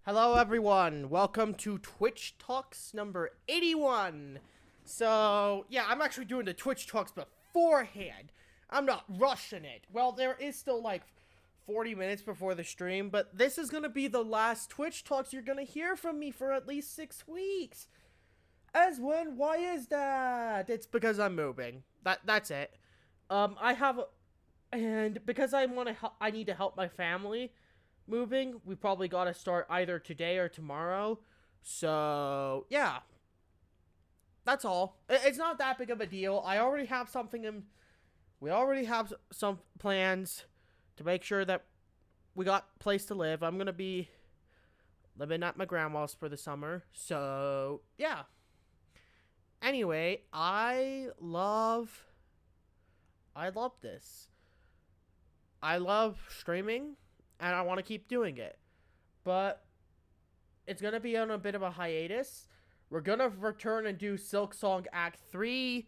Hello, everyone. Welcome to Twitch Talks number 81. So, yeah, I'm actually doing the Twitch Talks beforehand. I'm not rushing it. Well, there is still like 40 minutes before the stream, but this is going to be the last Twitch Talks you're going to hear from me for at least 6 weeks. Why is that? It's because I'm moving. That's it. And because I need to help my family moving, we probably got to start either today or tomorrow. So, yeah. That's all. It's not that big of a deal. We already have some plans to make sure that we got a place to live. I'm going to be living at my grandma's for the summer. So, yeah. Anyway, I love this. I love streaming, and I want to keep doing it. But it's going to be on a bit of a hiatus. We're going to return and do Silk Song Act 3,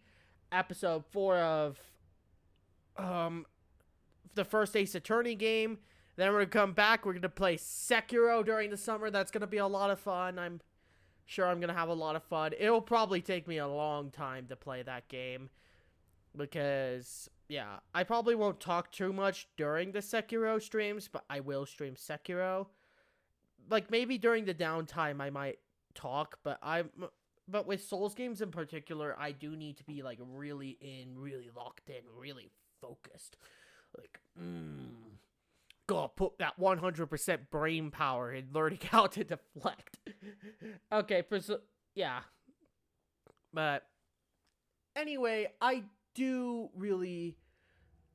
Episode 4 of the first Ace Attorney game. Then we're going to come back. We're going to play Sekiro during the summer. That's going to be a lot of fun. I'm sure I'm going to have a lot of fun. It'll probably take me a long time to play that game. Because, yeah, I probably won't talk too much during the Sekiro streams, but I will stream Sekiro. Like, maybe during the downtime I might talk, but with Souls games in particular, I do need to be, like, really locked in, really focused. Like, gotta put that 100% brain power in learning how to deflect. Okay, yeah. But, anyway, I do really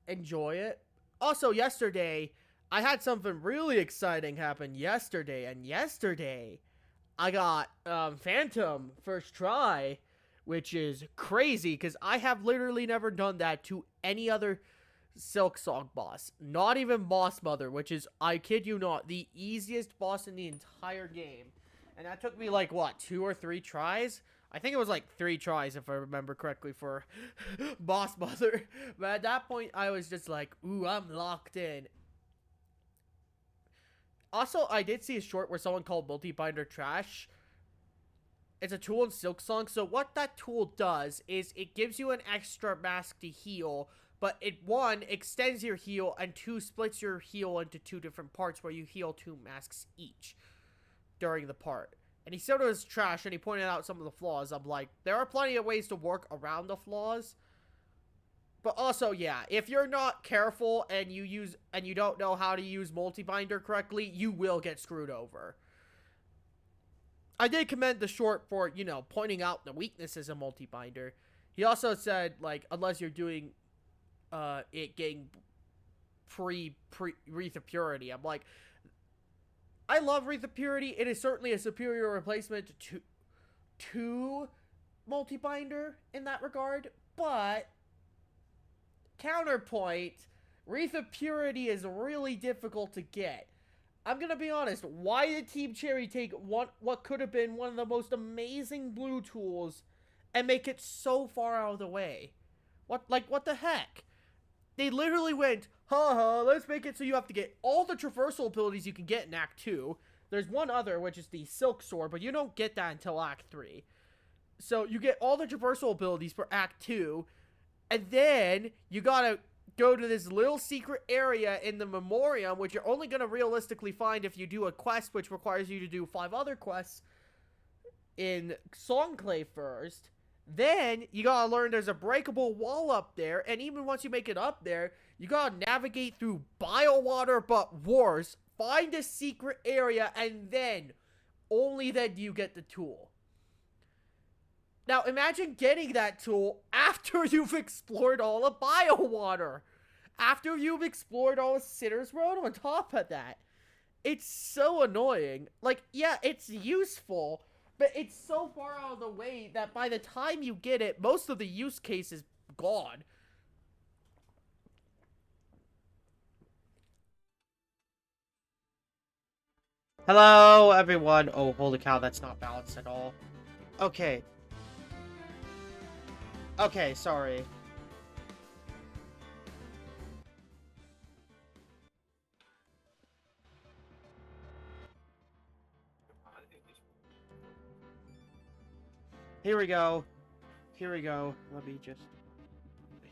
enjoy it. Also, yesterday, I had something really exciting happen yesterday, and yesterday, I got Phantom first try, which is crazy, because I have literally never done that to any other Silk Song boss. Not even Boss Mother, which is, I kid you not, the easiest boss in the entire game. And that took me, like, what, 2 or 3 tries? I think it was like 3 tries, if I remember correctly, for Boss Mother. But at that point, I was just like, ooh, I'm locked in. Also, I did see a short where someone called Multi-Binder trash. It's a tool in Silk Song. So what that tool does is it gives you an extra mask to heal, but it, 1, extends your heal, and 2, splits your heal into 2 different parts where you heal 2 masks each during the part. And he said it was trash, and he pointed out some of the flaws. I'm like, there are plenty of ways to work around the flaws. But also, yeah, if you're not careful and you don't know how to use Multi-Binder correctly, you will get screwed over. I did commend the short for, pointing out the weaknesses of Multi-Binder. He also said, like, unless you're doing it getting Wreath of Purity. I'm like, I love Wreath of Purity. It is certainly a superior replacement to Multi-Binder in that regard. But, counterpoint, Wreath of Purity is really difficult to get. I'm gonna be honest, why did Team Cherry take what could have been one of the most amazing blue tools and make it so far out of the way? What the heck? They literally went, haha, let's make it so you have to get all the traversal abilities you can get in Act 2. There's one other, which is the Silk Sword, but you don't get that until Act 3. So you get all the traversal abilities for Act 2, and then you gotta go to this little secret area in the Memoriam, which you're only gonna realistically find if you do a quest, which requires you to do 5 other quests in Songclave first. Then, you gotta learn there's a breakable wall up there, and even once you make it up there, you gotta navigate through Biowater but worse, find a secret area, and then, only then do you get the tool. Now, imagine getting that tool after you've explored all of Biowater. After you've explored all of Sitter's Road on top of that. It's so annoying. Like, yeah, it's useful, but it's so far out of the way that by the time you get it, most of the use case is gone. Hello, everyone. Oh, holy cow, that's not balanced at all. Okay. Okay, sorry. Here we go. Here we go. Let me just...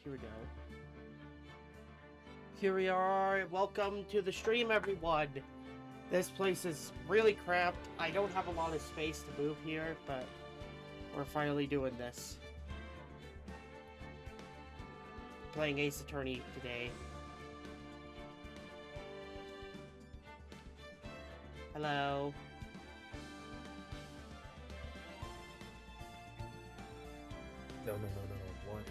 Here we go. Here we are. Welcome to the stream, everyone. This place is really cramped. I don't have a lot of space to move here, but we're finally doing this. Playing Ace Attorney today. Hello. No. What?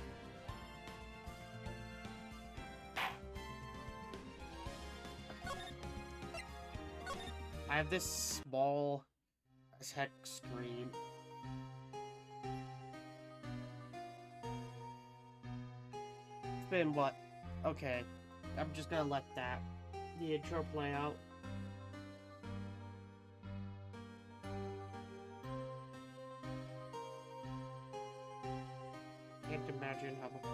I have this small as heck screen. It's been what? Okay. I'm just gonna let the intro play out. Can't imagine how much.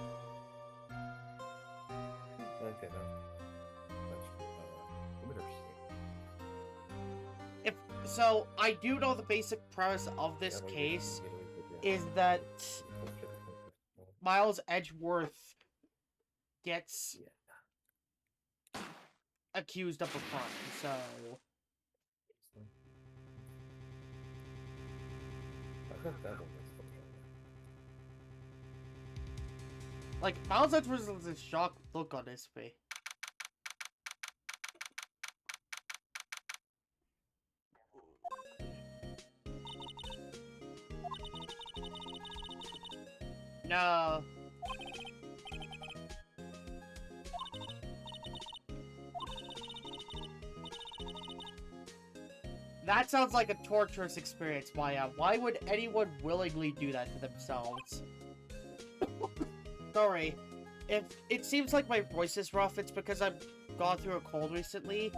Okay, no. So, I do know the basic premise of this case is that Miles Edgeworth gets accused of a crime, so... Like, Miles Edgeworth has a shocked look on his face. No. That sounds like a torturous experience, Maya. Why would anyone willingly do that to themselves? Sorry. If it seems like my voice is rough, it's because I've gone through a cold recently.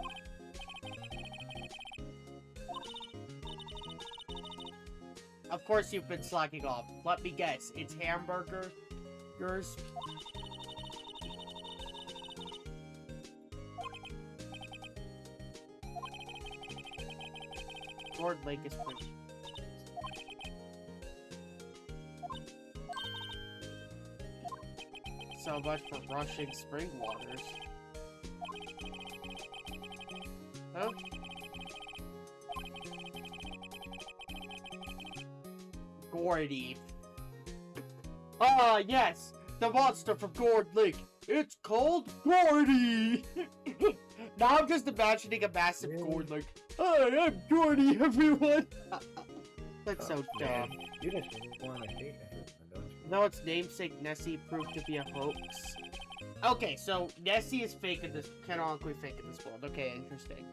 Of course you've been slacking off. Let me guess. It's hamburgers? Lord Lake is pretty. So much for rushing spring waters. Huh? Gordy. Ah, yes! The monster from Gourd Lake! It's called Gordy! Now I'm just imagining a massive Gourd Lake. Hi, I'm Gordy, everyone! That's so dumb. You just want to hate everyone, don't you? No, its namesake Nessie proved to be a hoax. Okay, so Nessie is fake in this, canonically fake in this world. Okay, interesting.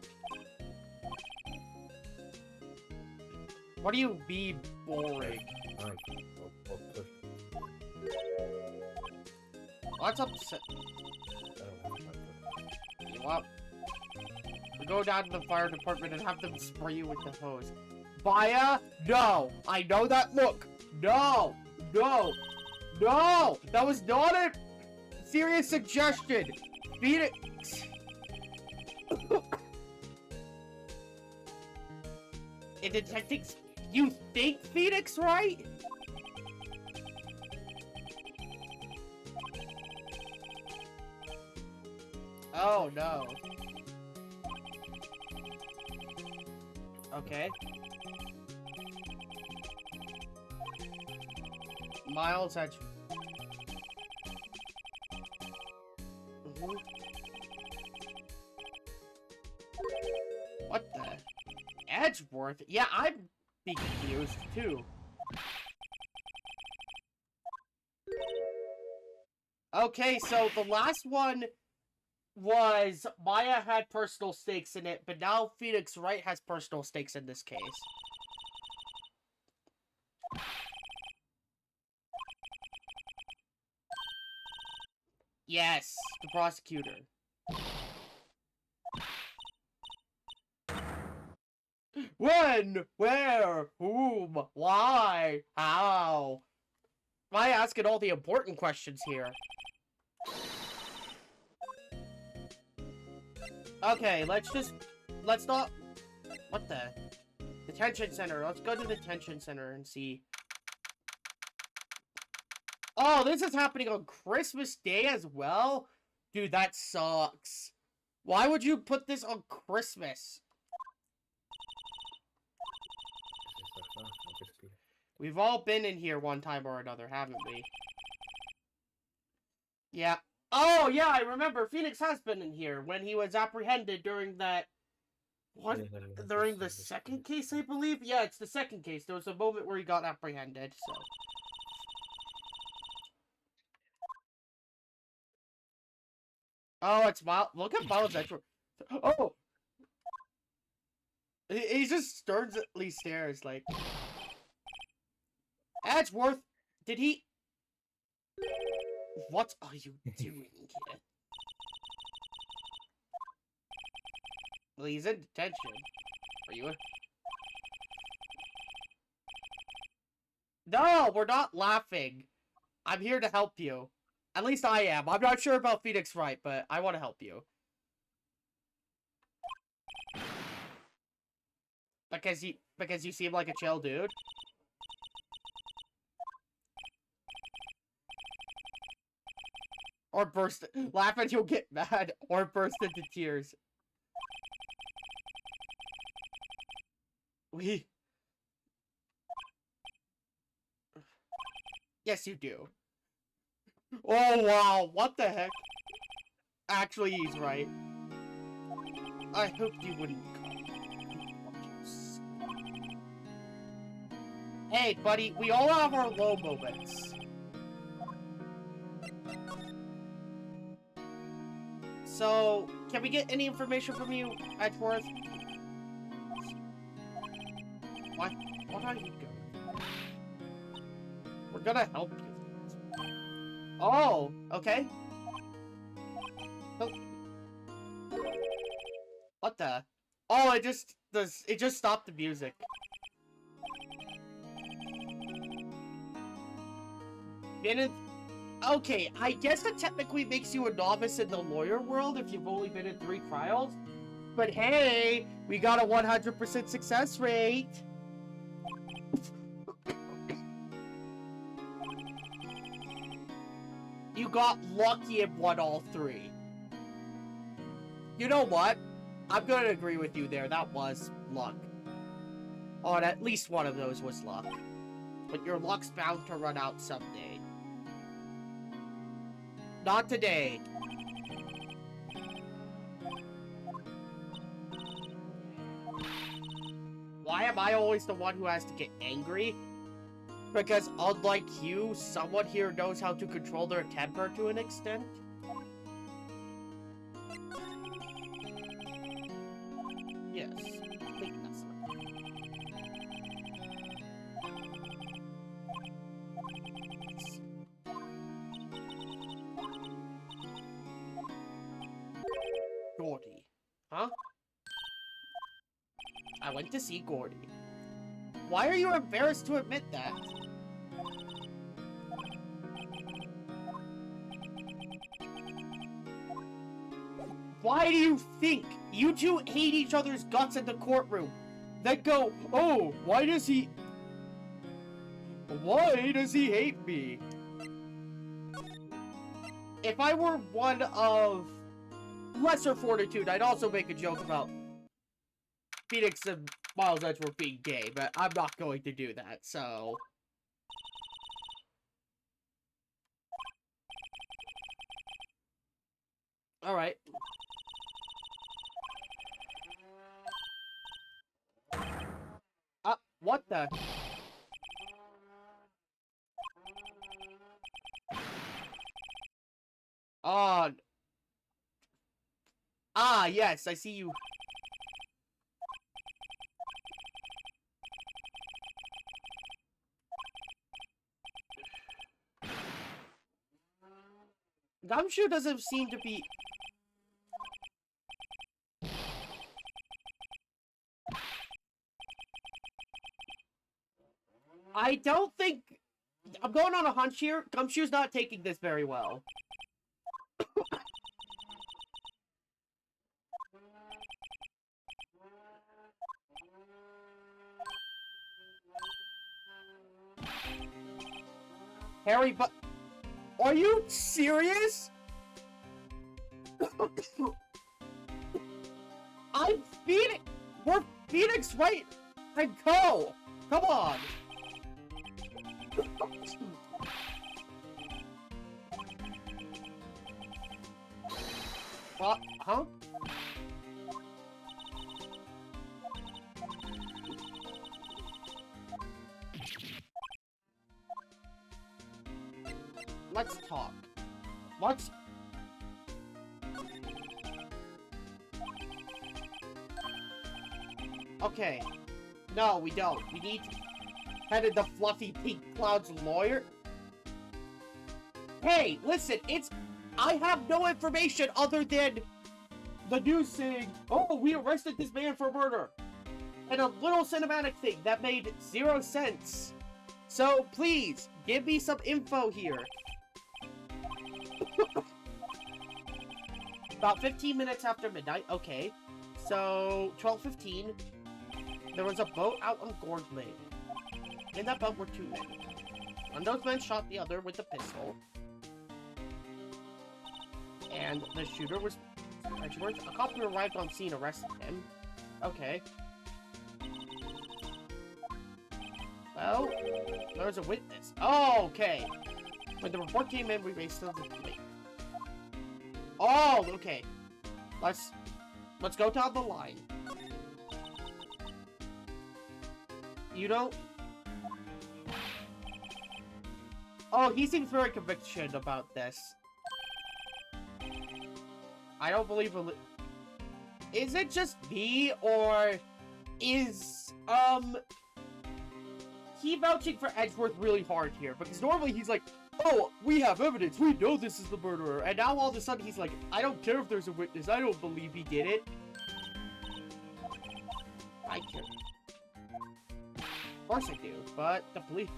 What do you mean, boring? What's upset? You want? We go down to the fire department and have them spray you with the hose. Baya? No! I know that look! No! No! No! That was not a serious suggestion! Phoenix! In detecting... You think Phoenix, right? Oh, no. Okay. Miles Edge. What the? Edgeworth? Yeah, I'm confused too. Okay, so the last one was Maya had personal stakes in it, but now Phoenix Wright has personal stakes in this case. Yes, the prosecutor. When? Where? Whom? Why? How? Why asking all the important questions here? Okay, let's not... What the? Detention center. Let's go to the detention center and see Oh, this is happening on Christmas Day as well? Dude, that sucks. Why would you put this on Christmas? We've all been in here one time or another, haven't we? Yeah. Oh, yeah, I remember. Phoenix has been in here when he was apprehended during that... What? During the second case, I believe? Yeah, it's the second case. There was a moment where he got apprehended, so... Oh, it's Miles. Look at Miles Edgeworth. Oh! He just sternly stares, like... Edgeworth! Did he... What are you doing here? Well, he's in detention. Are you? No, we're not laughing. I'm here to help you. At least I am. I'm not sure about Phoenix Wright, but I want to help you. Because you seem like a chill dude. Or laugh and you'll get mad, or burst into tears. Yes, you do. Oh, wow, what the heck? Actually, he's right. I hoped you wouldn't come. Hey, buddy, we all have our low moments. So, can we get any information from you, Edgeworth? What are you doing? We're gonna help you. Oh, okay. Oh. What the? Oh, it just stopped the music. Okay, I guess that technically makes you a novice in the lawyer world if you've only been in 3 trials. But hey, we got a 100% success rate. You got lucky and won all 3. You know what? I'm gonna agree with you there. That was luck. Oh, and at least one of those was luck. But your luck's bound to run out someday. Not today. Why am I always the one who has to get angry? Because unlike you, someone here knows how to control their temper to an extent. Yes. Wait, that's not... Gordy. Huh? I went to see Gordy. Why are you embarrassed to admit that? Why do you think you two hate each other's guts in the courtroom? Then go, oh, why does he hate me? If I were one of lesser fortitude, I'd also make a joke about Phoenix and Miles Edgeworth being gay, but I'm not going to do that, so... Alright. What the? Yes, I see you. Gumshoe doesn't seem to be... I don't think... I'm going on a hunch here. Gumshoe's not taking this very well. Harry, but... Are you serious? I'm Phoenix. We're Phoenix, Wright and Co. Come on. What? Huh? Let's talk. Let's... Okay. No, we don't. We need headed the fluffy pink cloud's lawyer. Hey, listen, it's... I have no information other than the news saying, oh, we arrested this man for murder. And a little cinematic thing that made 0 sense. So, please, give me some info here. About 15 minutes after midnight, okay. So, 12:15, there was a boat out on Gorge Lake. In that boat were 2 men. One of those men shot the other with a pistol. And the shooter was Edgeworth. A cop who arrived on scene arrested him. Okay. Well, there was a witness. Oh, okay. When the report came in, we raced to the lake. Oh, okay. Let's go down the line. You don't... Oh, he seems very conviction about this. I don't believe... Is it just me, or is, he vouching for Edgeworth really hard here? Because normally he's like, oh, we have evidence, we know this is the murderer. And now all of a sudden he's like, I don't care if there's a witness, I don't believe he did it. I care. Of course I do, but the police...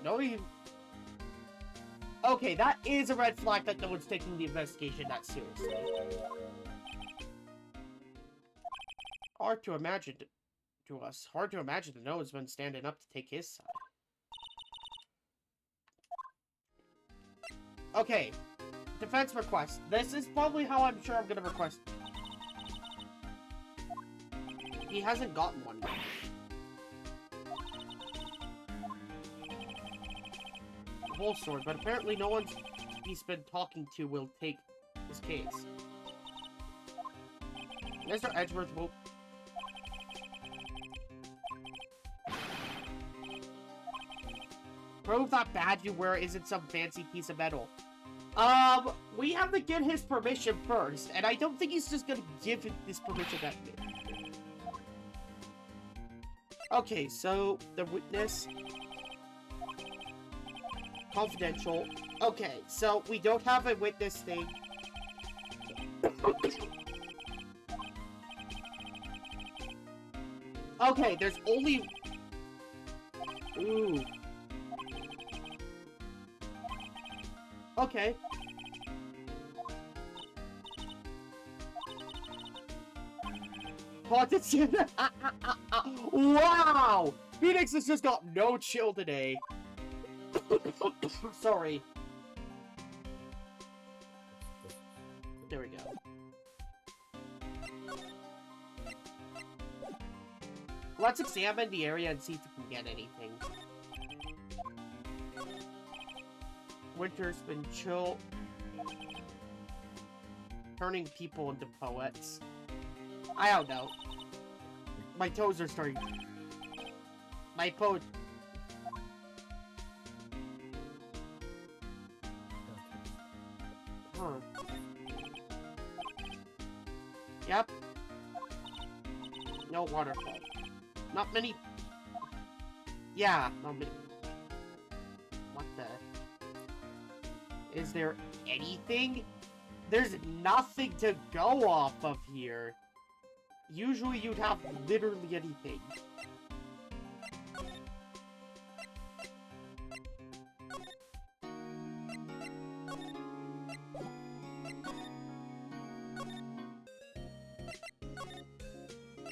No, he... Okay, that is a red flag that no one's taking the investigation that seriously. Hard to imagine to us. Hard to imagine that no one's been standing up to take his side. Okay. Defense request. This is probably how I'm sure I'm gonna request. He hasn't gotten one yet. Whole sword, but apparently no one he's been talking to will take his case. Mr. Edgeworth will... Prove that badge you wear isn't some fancy piece of metal. We have to get his permission first, and I don't think he's just gonna give this permission that me. Okay, so, the witness... Confidential. Okay, so we don't have a witness thing. Okay, there's only... Ooh. Okay. Wow! Phoenix has just got no chill today. Sorry. There we go. Let's examine the area and see if we can get anything. Winter's been chill. Turning people into poets. I don't know. My toes are starting. My poet. Huh. Yep. No waterfall. Not many. Yeah, not many. What the? Is there anything? There's nothing to go off of here. Usually you'd have literally anything.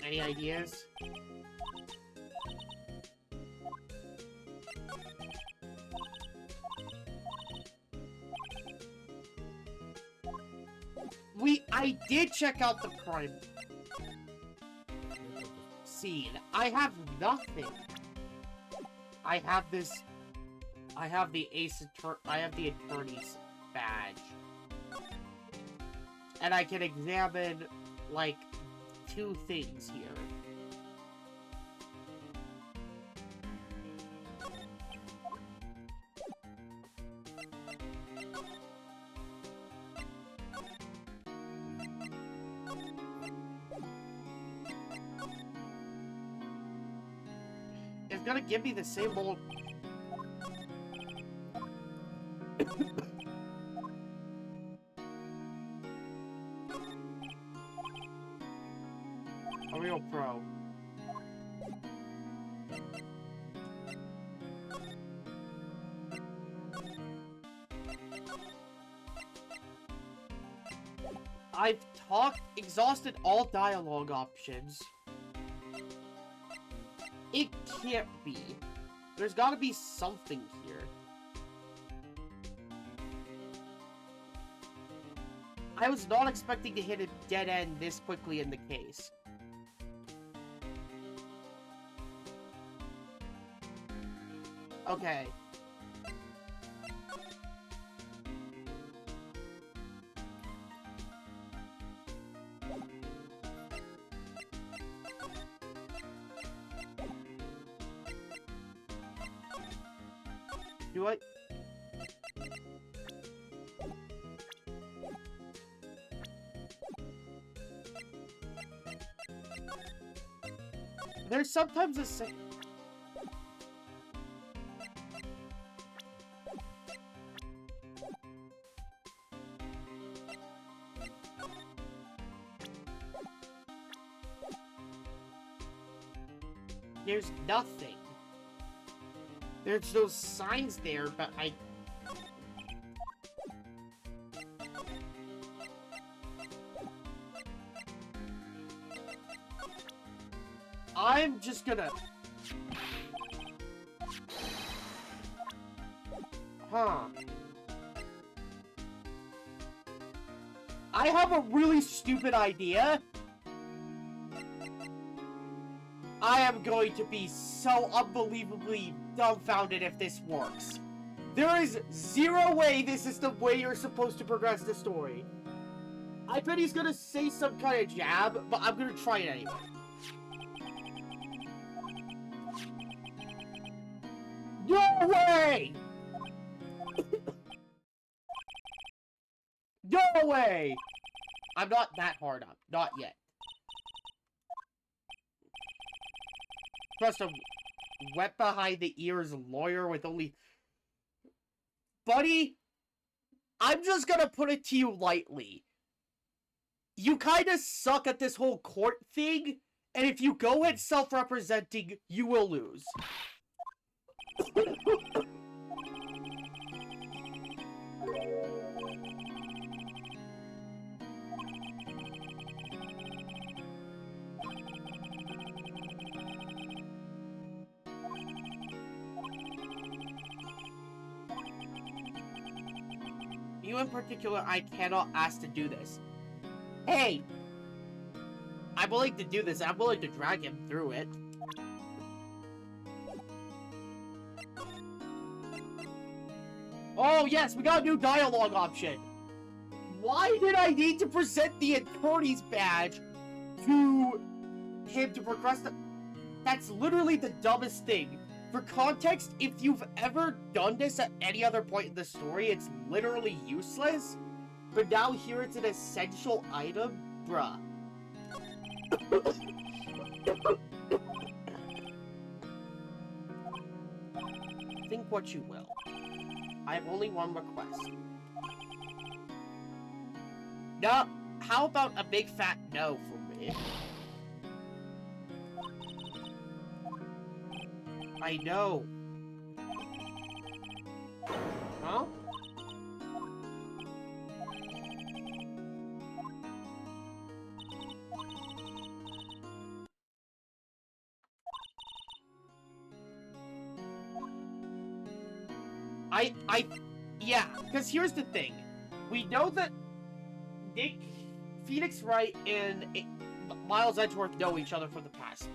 Any ideas? I did check out the crime scene. I have nothing. I have the attorney's badge. And I can examine, like, 2 things here. It's gonna give me the same old... A real pro. I've exhausted all dialogue options. It can't be. There's gotta be something here. I was not expecting to hit a dead end this quickly in the case. Okay. Do I? There's sometimes a second. There's nothing. There's those signs there, but I'm just gonna... Huh. I have a really stupid idea. I am going to be so unbelievably dumbfounded if this works. There is zero way this is the way you're supposed to progress the story. I bet he's gonna say some kind of jab, but I'm gonna try it anyway. No way! No way! I'm not that hard up. Not yet. Trust a wet behind the ears lawyer with only... Buddy, I'm just gonna put it to you lightly. You kinda suck at this whole court thing, and if you go at self-representing, you will lose. You in particular, I cannot ask to do this. Hey! I'm willing to do this. I'm willing to drag him through it. Oh, yes, we got a new dialogue option. Why did I need to present the attorney's badge to him to progress the... That's literally the dumbest thing. For context, if you've ever done this at any other point in the story, it's literally useless. But now here it's an essential item? Bruh. Think what you will. I have only one request. No, how about a big fat no from me? I know. Huh? Yeah, because here's the thing. We know that Nick Phoenix Wright and Miles Edgeworth know each other from the past.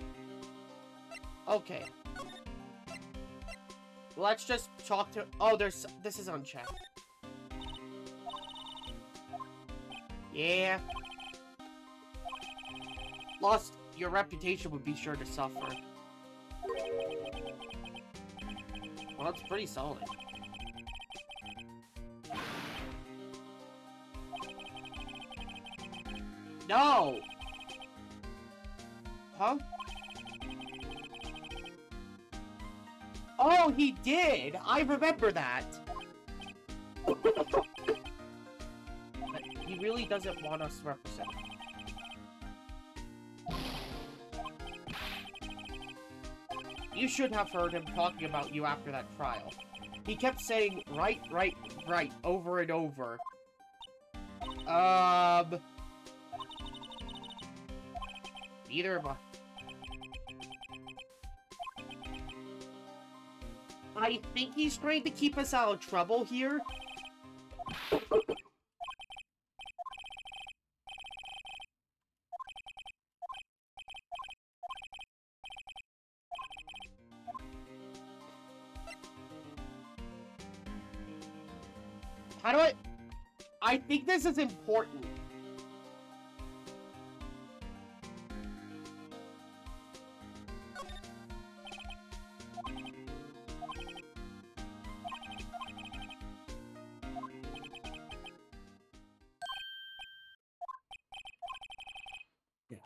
Okay. Let's just talk to... Oh, this is unchecked. Yeah. Lost, your reputation would be sure to suffer. Well, it's pretty solid. No! Huh? Oh, he did! I remember that! But he really doesn't want us to represent him. You should have heard him talking about you after that trial. He kept saying, right, right, right, over and over. Neither of us. I think he's trying to keep us out of trouble here. How do I think this is important. Yeah.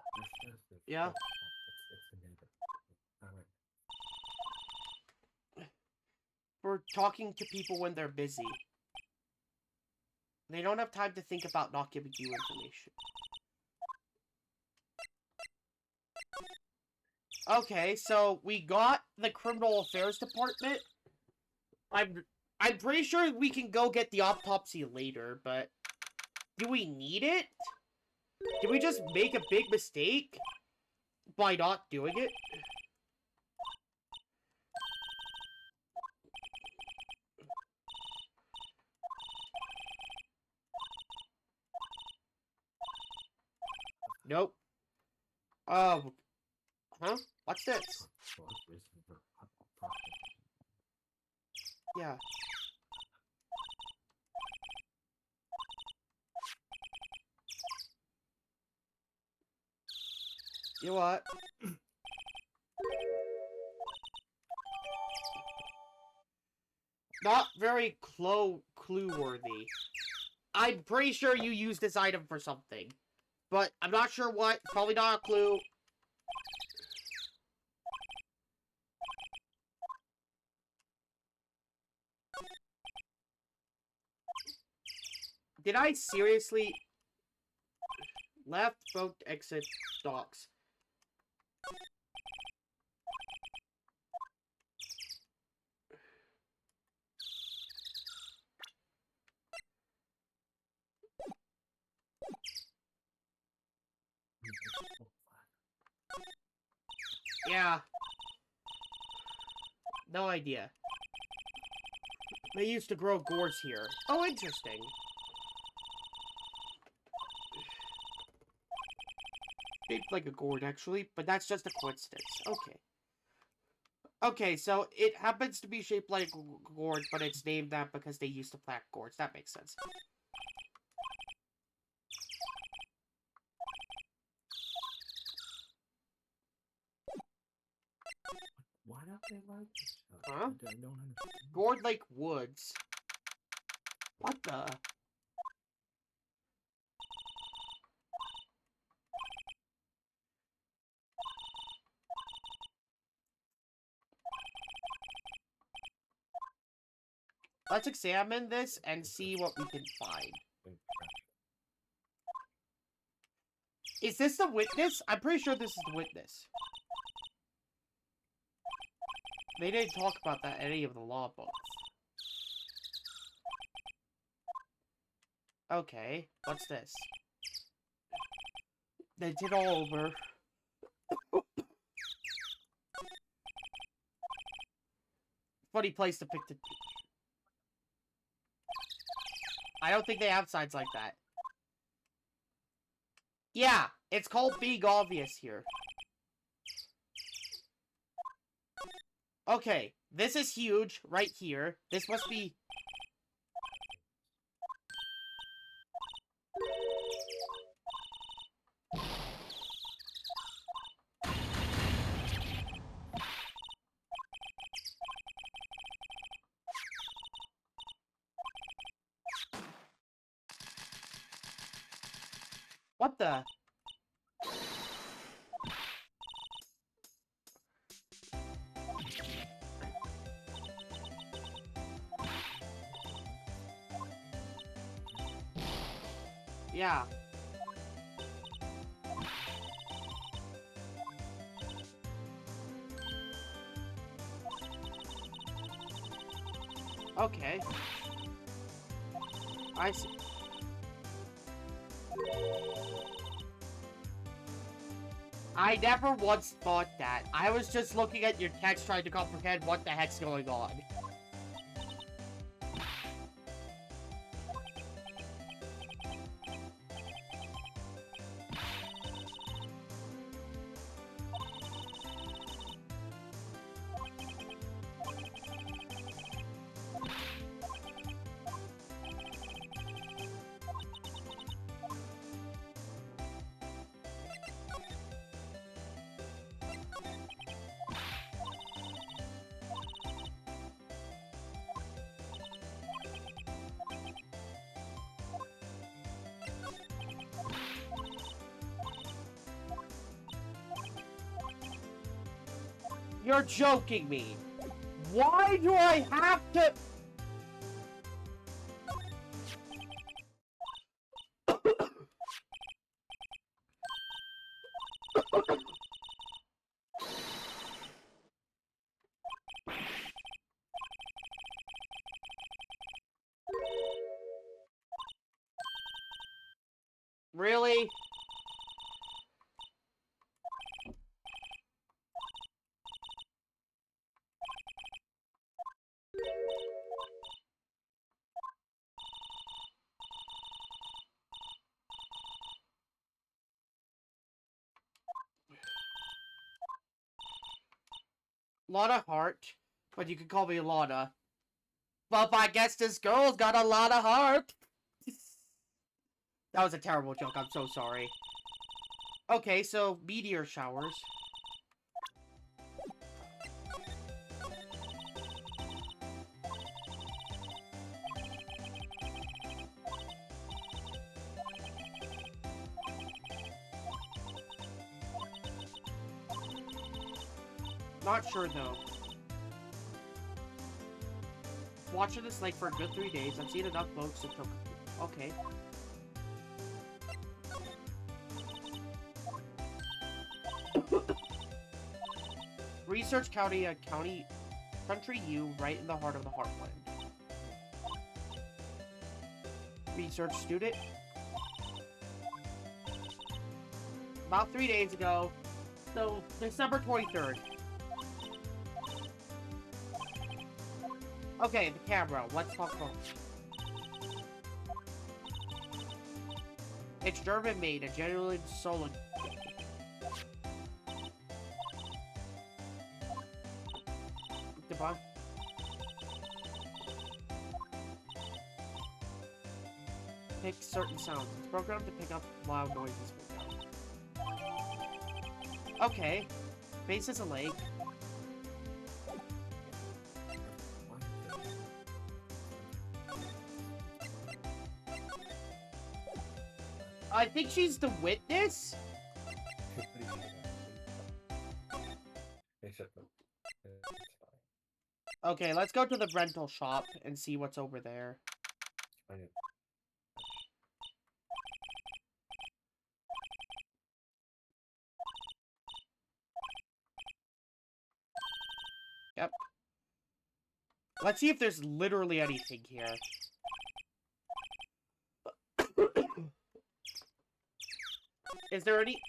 Yeah. It's a neighbor. Alright. We're talking to people when they're busy. They don't have time to think about not giving you information. Okay, so we got the Criminal Affairs Department. I'm pretty sure we can go get the autopsy later, but do we need it? Did we just make a big mistake by not doing it? Nope. Oh. Huh? What's this? Yeah. You know what? Not very clue-worthy. I'm pretty sure you used this item for something. But I'm not sure what. Probably not a clue. Did I seriously... Left, vote, exit, docs. Yeah. No idea. They used to grow gourds here. Oh, interesting. Shaped like a gourd, actually, but that's just a coincidence. Okay. Okay, so it happens to be shaped like a gourd, but it's named that because they used to plant gourds. That makes sense. Why don't they like this? Huh? I don't understand. Gourd like woods. What the? Let's examine this and see what we can find. Is this the witness? I'm pretty sure this is the witness. They didn't talk about that in any of the law books. Okay, what's this? They did all over. Funny place to pick the... I don't think they have signs like that. Yeah, it's called being obvious here. Okay, this is huge, right here. This must be... What the? Yeah. Okay. I see. I never once thought that. I was just looking at your text trying to comprehend what the heck's going on. You're joking me. Why do I have to... Really? Lot of heart, but you can call me Lana. But I guess this girl's got a lot of heart. That was a terrible joke, I'm so sorry. Okay, so meteor showers. Not sure though. Watching this lake for a good 3 days. I've seen enough boats to took. Okay. Research County, country U, right in the heart of the heartland. Research student. About 3 days ago. So, December 23rd. Okay, the camera. Let's talk about it's German made, a genuine solo. Goodbye. Pick certain sounds. It's programmed to pick up loud noises. Okay. Base is a lake. I think she's the witness? Okay, let's go to the rental shop and see what's over there. Yep. Let's see if there's literally anything here. Is there any...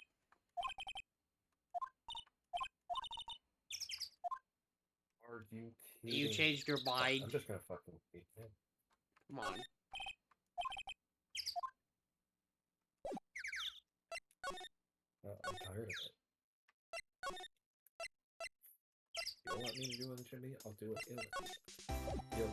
Are you You kidding? changed your mind. I'm just gonna fucking beat him. Come on. heard of it. You don't want me to do it, Jimmy? I'll do it illogically. Yo.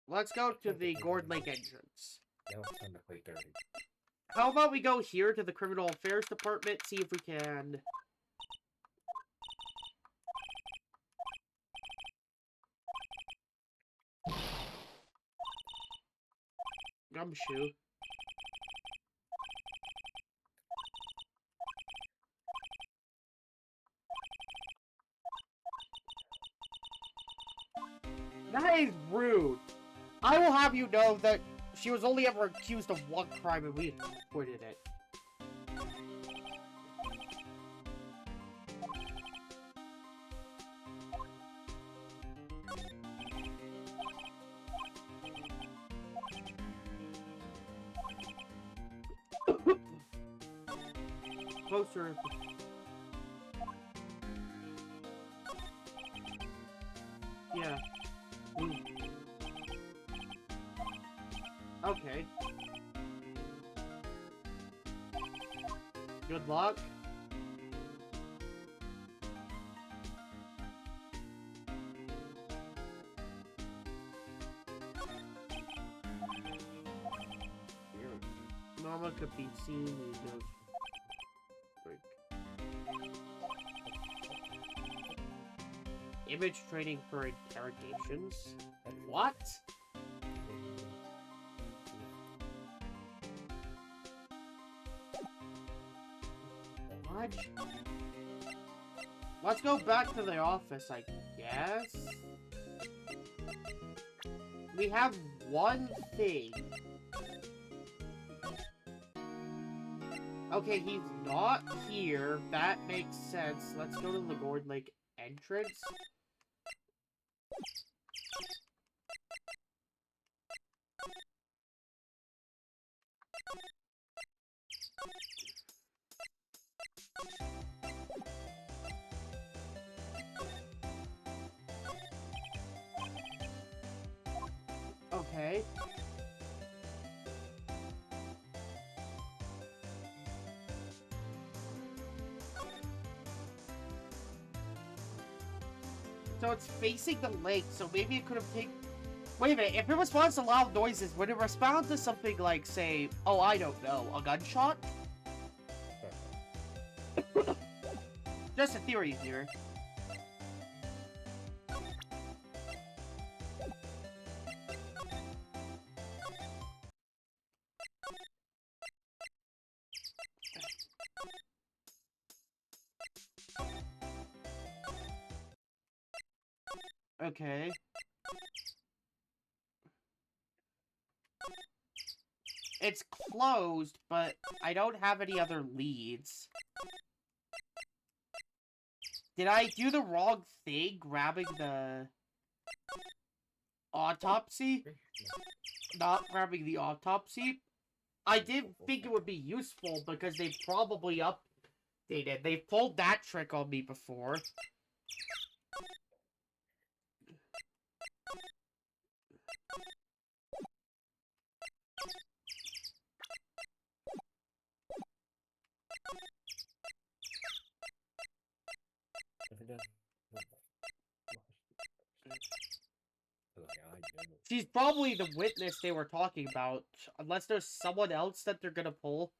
Let's go to the Gord Lake entrance. Now it's time to play dirty. How about we go here to the Criminal Affairs Department, see if we can... Gumshoe. That is rude. I will have you know that she was only ever accused of one crime and we acquitted it. Closer. Yeah. Okay. Good luck. Mama could be seen. Image training for interrogations. What? What? Let's go back to the office, I guess. We have one thing. Okay, he's not here. That makes sense. Let's go to the Gord Lake entrance. Okay. So it's facing the lake, so maybe it could have taken... Wait a minute, if it responds to loud noises, would it respond to something like, say, oh, I don't know, a gunshot? Just a theory here. Okay. It's closed, but I don't have any other leads. Did I do the wrong thing, grabbing the autopsy? Not grabbing the autopsy? I did think it would be useful because they've probably updated. They've pulled that trick on me before. She's probably the witness they were talking about, unless there's someone else that they're gonna pull.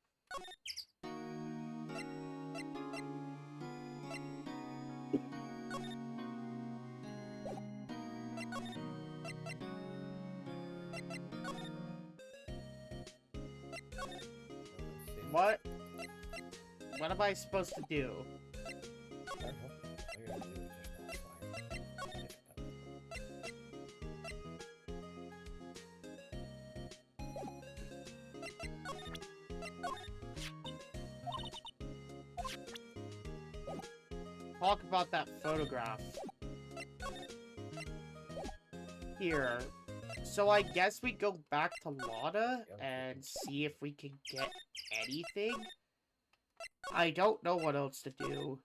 What? What am I supposed to do? Talk about that photograph. Here. So I guess we go back to Lada and see if we can get anything. I don't know what else to do.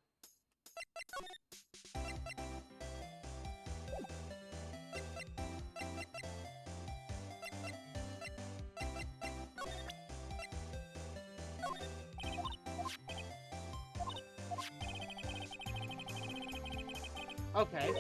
Okay.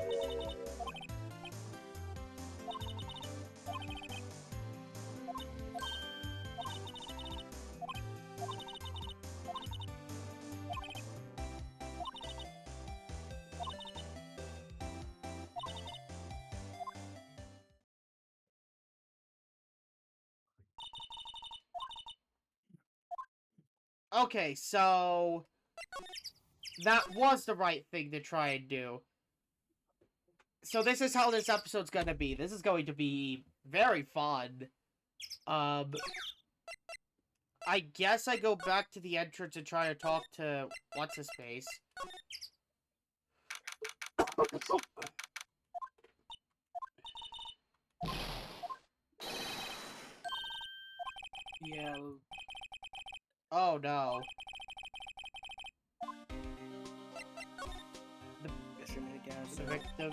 Okay, so that was the right thing to try and do. So this is how this episode's gonna be. This is going to be very fun. I guess I go back to the entrance and try to talk to what's-his-face. Yeah. Oh no. Yesterday, I guess. The victim.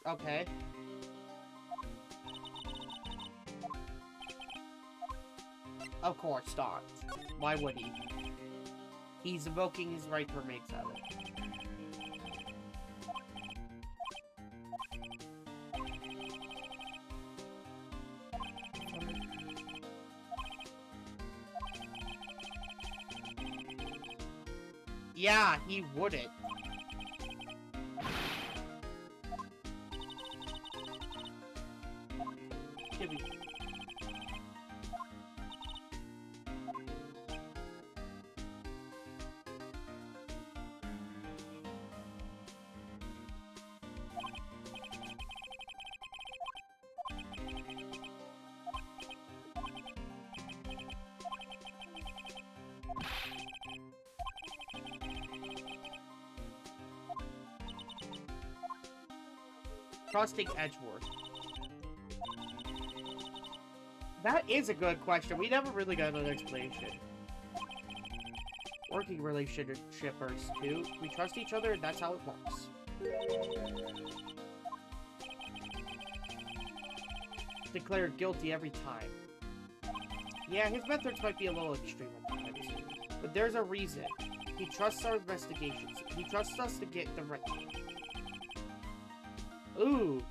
Okay. Of course not. Why would he? He's invoking his right to remain silent. Yeah, he wouldn't. Give me. Trusting Edgeworth. That is a good question. We never really got an explanation. Working relationshipers too. We trust each other and that's how it works. Declared guilty every time. Yeah, his methods might be a little extreme at times. But there's a reason. He trusts our investigations. He trusts us to get the right... Ooh.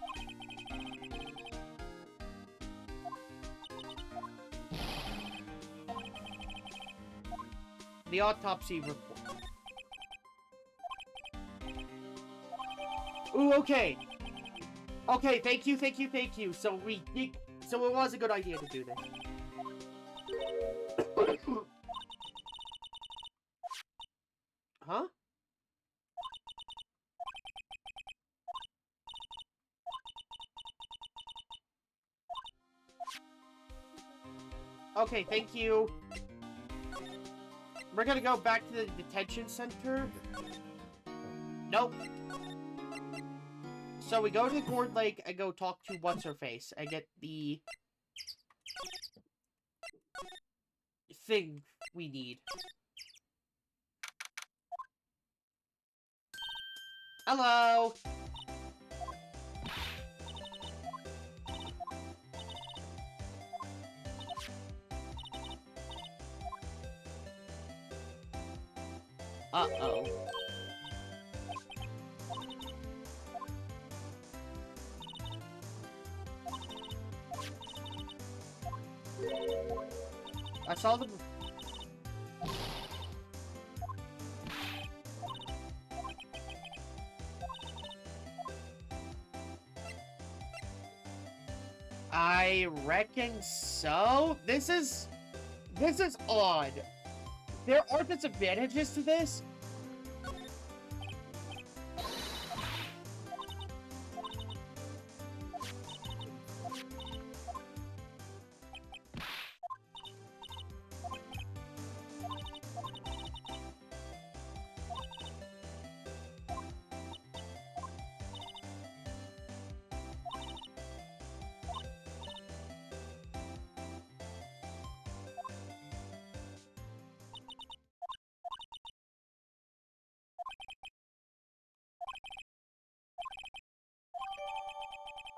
The autopsy report. Ooh, okay. Okay, thank you. So so it was a good idea to do this. Huh? Okay, thank you. We're gonna go back to the detention center. Nope. So we go to the Gourd Lake and go talk to What's-Her-Face and get the thing we need. Hello! Uh-oh. I saw the... I reckon so? This is odd. There are disadvantages to this.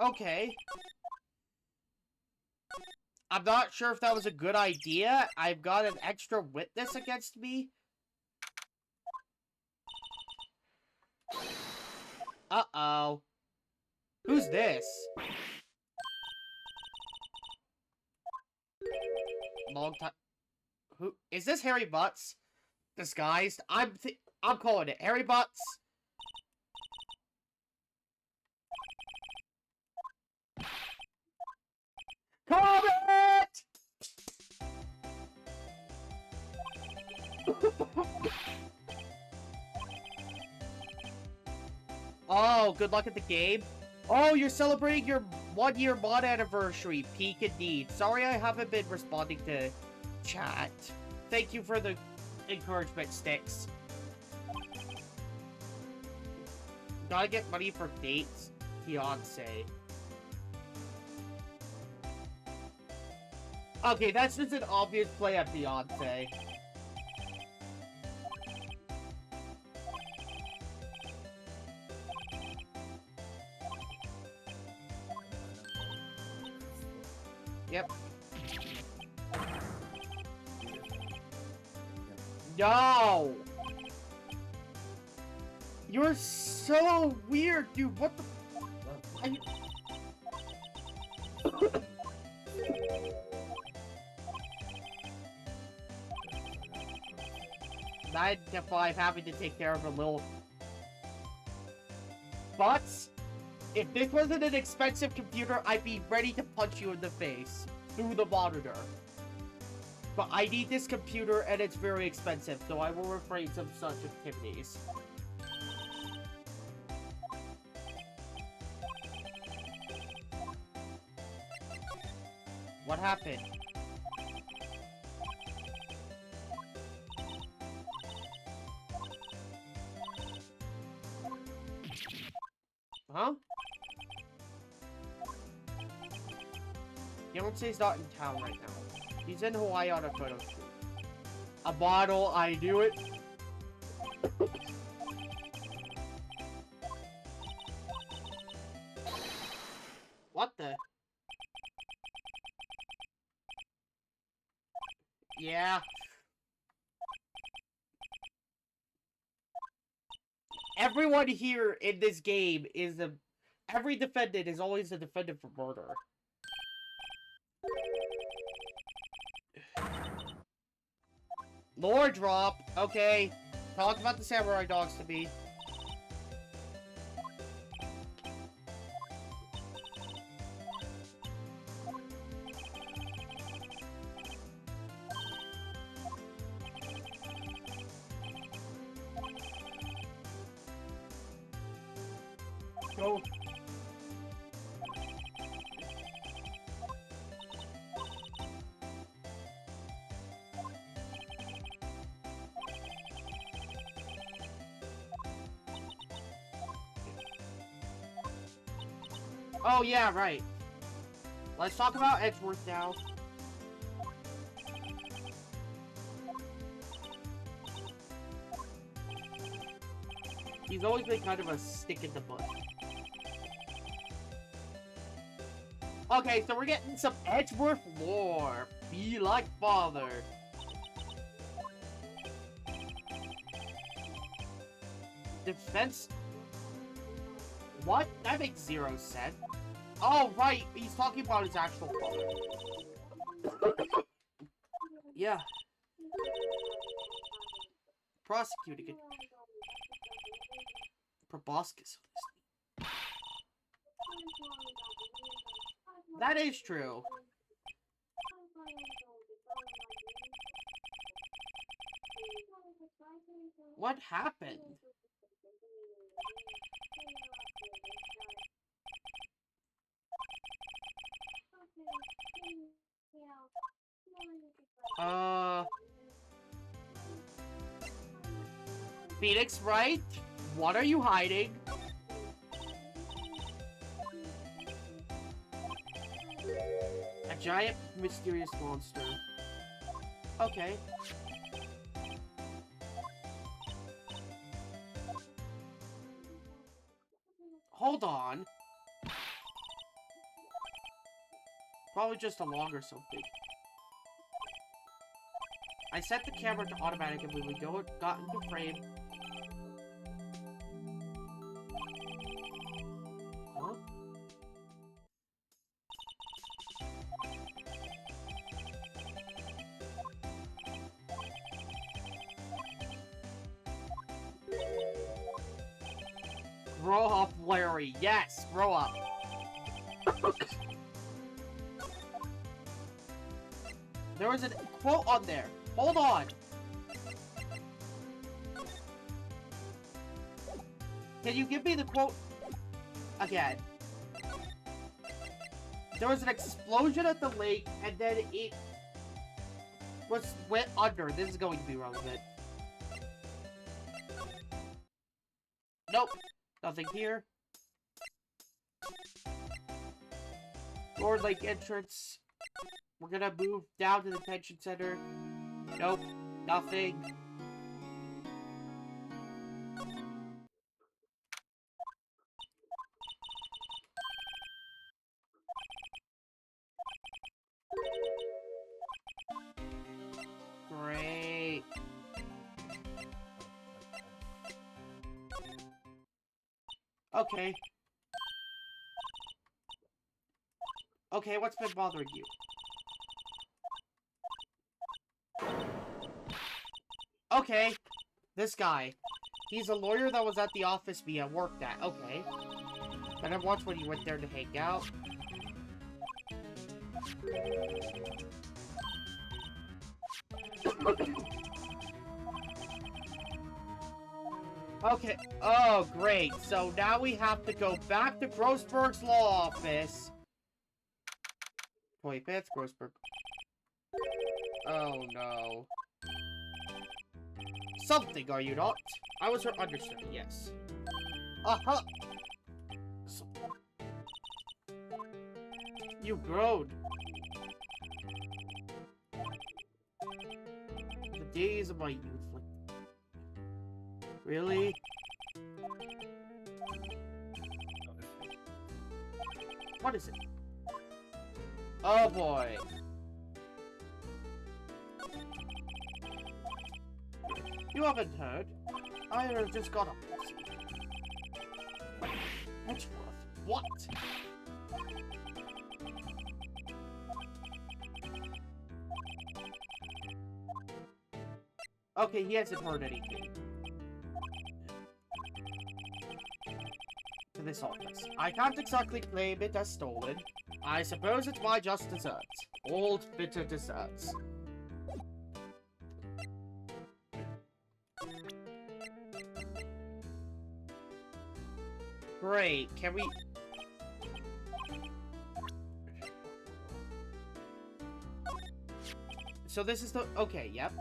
Okay. I'm not sure if that was a good idea. I've got an extra witness against me. Uh-oh. Who's this? Long time. Who is this? Harry Butts disguised? I'm calling it Harry Butts. Comet! Oh, good luck at the game. Oh, you're celebrating your 1-year mod anniversary. Peak indeed. Sorry I haven't been responding to chat. Thank you for the encouragement, Sticks. Gotta get money for dates. Fiance. Okay, that's just an obvious play at Beyonce. Yep. No! You're so weird, dude. What the... Nine to 5 having to take care of a little... But, if this wasn't an expensive computer, I'd be ready to punch you in the face through the monitor. But I need this computer, and it's very expensive, so I will refrain from such activities. What happened? Huh? Fiance's not in town right now. He's in Hawaii on a photo shoot. A bottle, I knew it. What the? Yeah. Everyone here in this game is a... Every defendant is always a defendant for murder. Lore drop. Okay. Talk about the samurai dogs to me. Go. Oh, yeah, right. Let's talk about Edgeworth now. He's always been kind of a stick in the butt. Okay, so we're getting some Edgeworth lore. Be like father. Defense... What? That makes 0 sense. Oh, right. He's talking about his actual father. Yeah. Prosecuting it. Proboscis. That is true. What happened? Phoenix, Wright? What are you hiding? A giant, mysterious monster. Okay. Hold on. probably just a log or something. I set the camera to automatic and when we got into frame. Huh? Grow up, Larry. Yes, grow up. There was a quote on there. Hold on. Can you give me the quote again? There was an explosion at the lake, and then it went under. This is going to be relevant. Nope. Nothing here. Lord Lake entrance. We're gonna move down to the detention center. Nope. Nothing. Great. Okay. Okay, what's been bothering you? Okay. This guy. He's a lawyer that was at the office we worked at. Okay. And then once when you went there to hang out. Okay. Oh, great. So now we have to go back to Grossberg's law office. Wait, that's Grossberg. Oh, no. Something, are you not? I was her understudy, yes. Aha! So you grown. The days of my youth, like... Really? What is it? Oh boy. You haven't heard? I just got a posse. Edgeworth? What? Okay, he hasn't heard anything. To this office. I can't exactly claim it as stolen. I suppose it's my just desserts. Old, bitter desserts. Great, can we... So this is the... Okay, yep.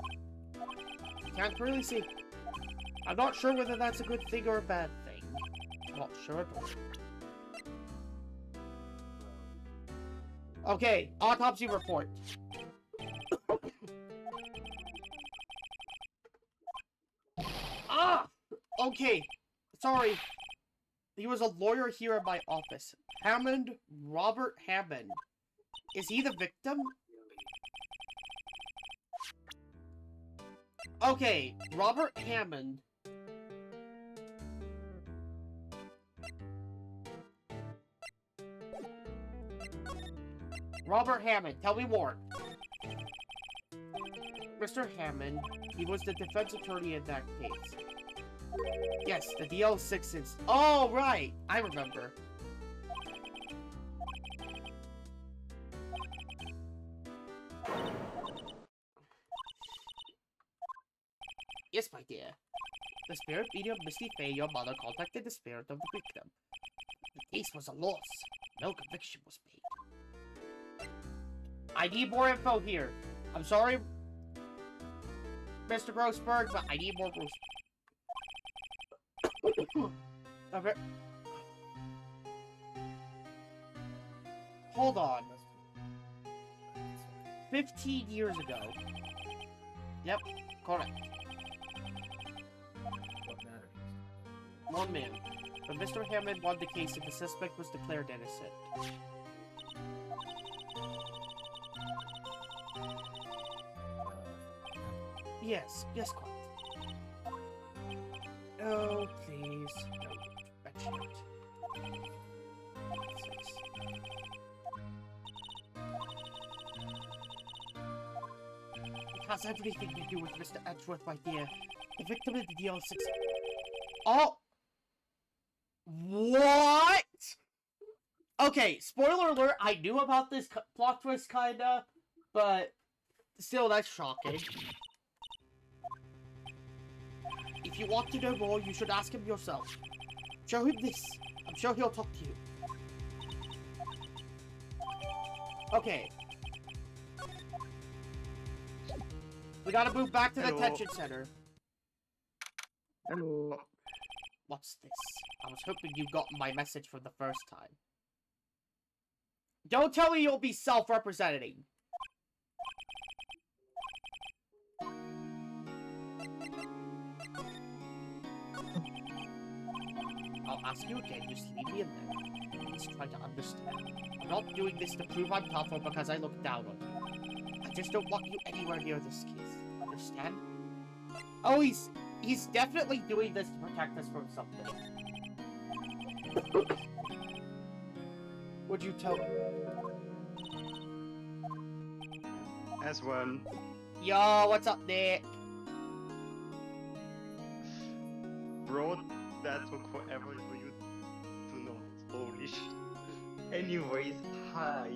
Can't really see. I'm not sure whether that's a good thing or a bad thing. Not sure at all. Okay, autopsy report. Ah! Okay, sorry. He was a lawyer here in my office. Hammond, Robert Hammond. Is he the victim? Okay, Robert Hammond. Robert Hammond, tell me more. Mr. Hammond, he was the defense attorney in that case. Yes, the DL6 is... Oh, right! I remember. Yes, my dear. The spirit medium Misty Faye, your mother, contacted the spirit of the victim. The case was a loss. No conviction was made. I need more info here. I'm sorry, Mr. Grossberg, but I need more Okay. Hold on. 15 years ago. Yep, correct. One man. But Mr. Hammond won the case and the suspect was declared innocent. Yes, yes, quite. Oh, please. No, fetch it. 6. It has everything to do with Mr. Edgeworth, my dear. The victim of the DL6. Oh! What? Okay, spoiler alert, I knew about this plot twist, kinda, but still, that's shocking. If you want to know more, you should ask him yourself. Show him this. I'm sure he'll talk to you. Okay. We gotta move back to the Hello. detention center. Hello. What's this? I was hoping you got my message from the first time. Don't tell me you'll be self-representing. I'll ask you again, just leave me in there. Please try to understand. I'm not doing this to prove I'm tough or because I look down on you. I just don't want you anywhere near this case. Understand? Oh, he's definitely doing this to protect us from something. Would you tell me? As one. Yo, what's up, Nick? Bro, that took forever for you to know. Holy shit. Anyways, hi.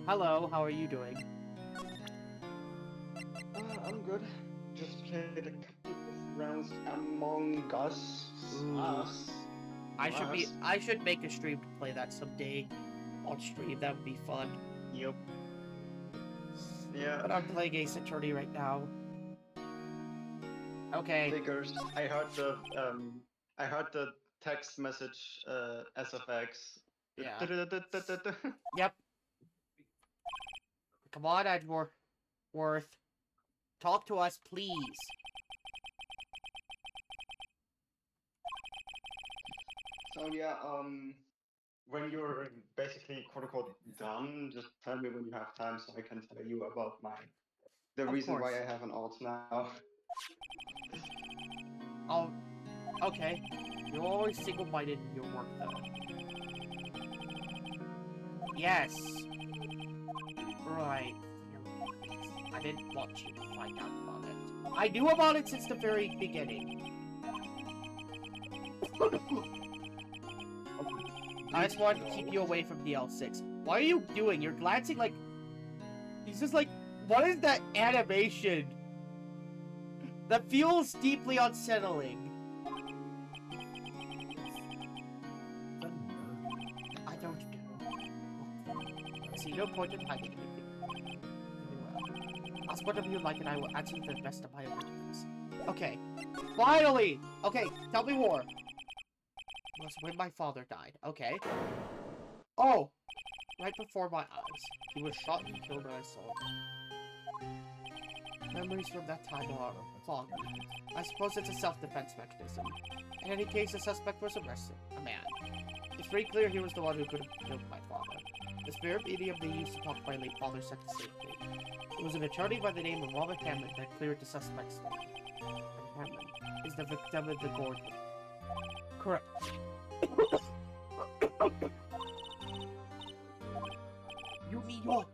Hello, how are you doing? I'm good. Just played a couple of rounds Among Us. Ooh. Us. I should make a stream to play that someday. On stream, that would be fun. Yep. Yeah. But I'm playing Ace Attorney right now. Okay. Figures. I heard the text message SFX. Yeah. Yep. Come on, Edgeworth. Talk to us, please. So yeah, when you're basically quote unquote done, just tell me when you have time so I can tell you about the Of reason why course. I have an alt now. Oh, okay. You're always single-minded in your work, though. Yes. Right. I didn't want you to find out about it. I knew about it since the very beginning. I just wanted to keep you away from the L6. What are you doing? You're glancing like... He's just like... What is that animation? That feels deeply unsettling. I don't know. I see no point in hiding anything. Ask whatever you like and I will answer to the best of my abilities. Okay. Finally! Okay, tell me more. It was when my father died. Okay. Oh! Right before my eyes. He was shot and killed and I saw him. Memories from that time are foggy. I suppose it's a self-defense mechanism. In any case, the suspect was arrested. A man. It's very clear he was the one who could have killed my father. The spirit medium they used to talk to my late father said the same thing. It was an attorney by the name of Robert Hammond that cleared the suspect's name. And Hammond is the victim of the Gordon. Correct. You mean what?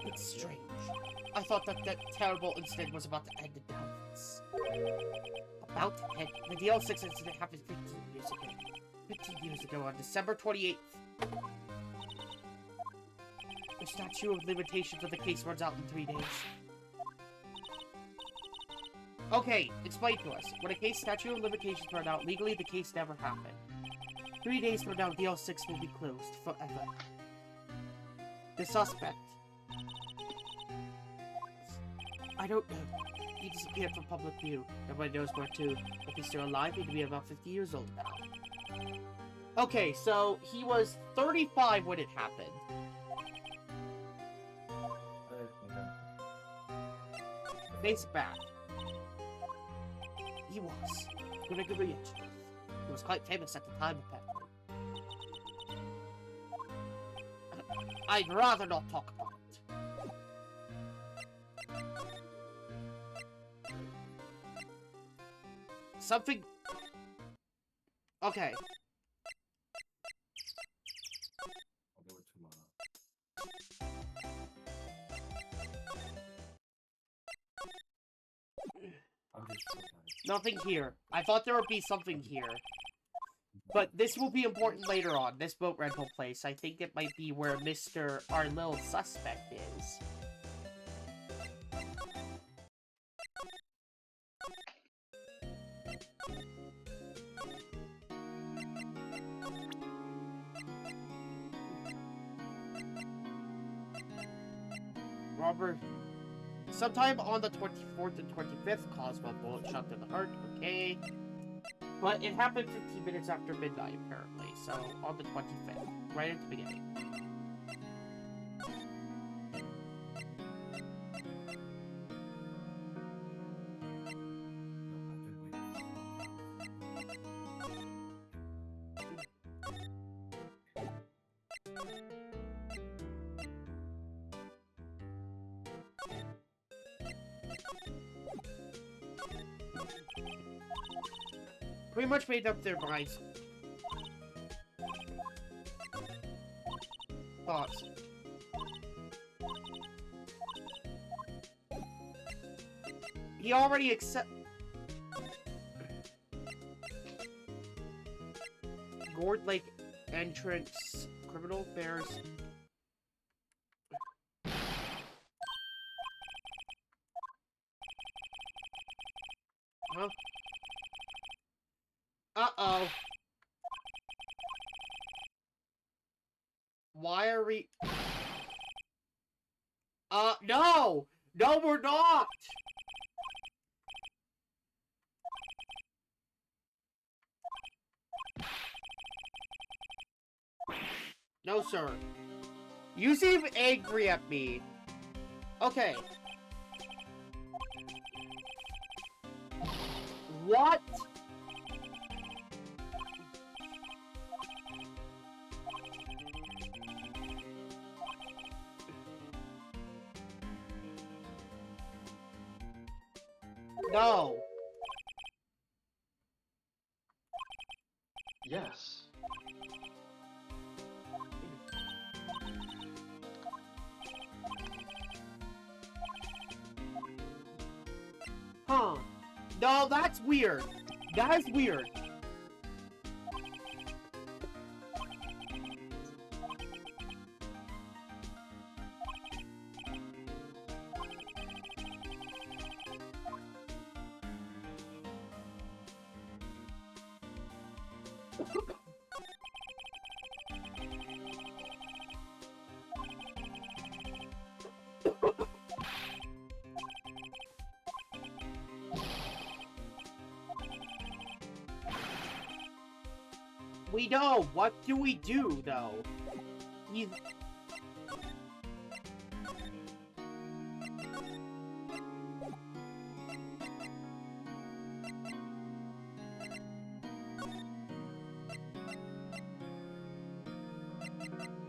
It's strange. I thought that terrible incident was about to end in deaths. About to end? The DL6 incident happened 15 years ago. 15 years ago on December 28th. The statute of limitations of the case runs out in 3 days. Okay, explain to us. When a case statute of limitations run out, legally the case never happened. 3 days from now, DL6 will be closed forever. The suspect. I don't know. He disappeared from public view. Nobody knows where to. If he's still alive, he'd be about 50 years old now. Okay, so he was 35 when it happened. Face back. He was. Gregory Edgeworth. He was quite famous at the time, apparently. I'd rather not talk about it. Something... Okay. I'll do it tomorrow. I'm just so tired. Nothing here. I thought there would be something here. But this will be important later on, this boat rental place. I think it might be where our little suspect is. Robert, sometime on the 24th and 25th, caused by bullet shot to the heart, okay. But it happened 15 minutes after midnight, apparently, so on the 25th, right at the beginning. Pretty much made up their minds. Thoughts. He already Gourd Lake entrance. Criminal bears. Huh? Uh-oh. Why are we... no! No, we're not! No, sir. You seem angry at me. Okay. What? No. Yes. Huh. No, that's weird. That is weird. We know. What do we do, though?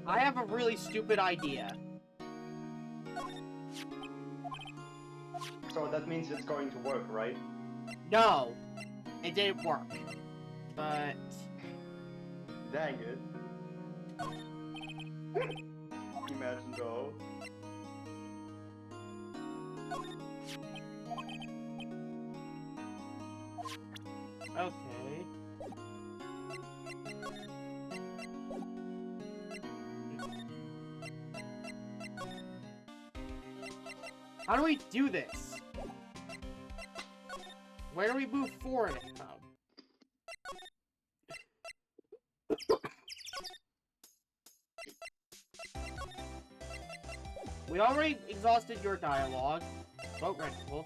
I have a really stupid idea. So that means it's going to work, right? No, it didn't work. But... Dang it. Imagine though. Okay. How do we do this? Where do we move forward from? We already exhausted your dialogue. Boat rental.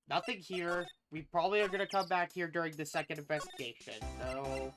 Nothing here. We probably are gonna come back here during the second investigation, so...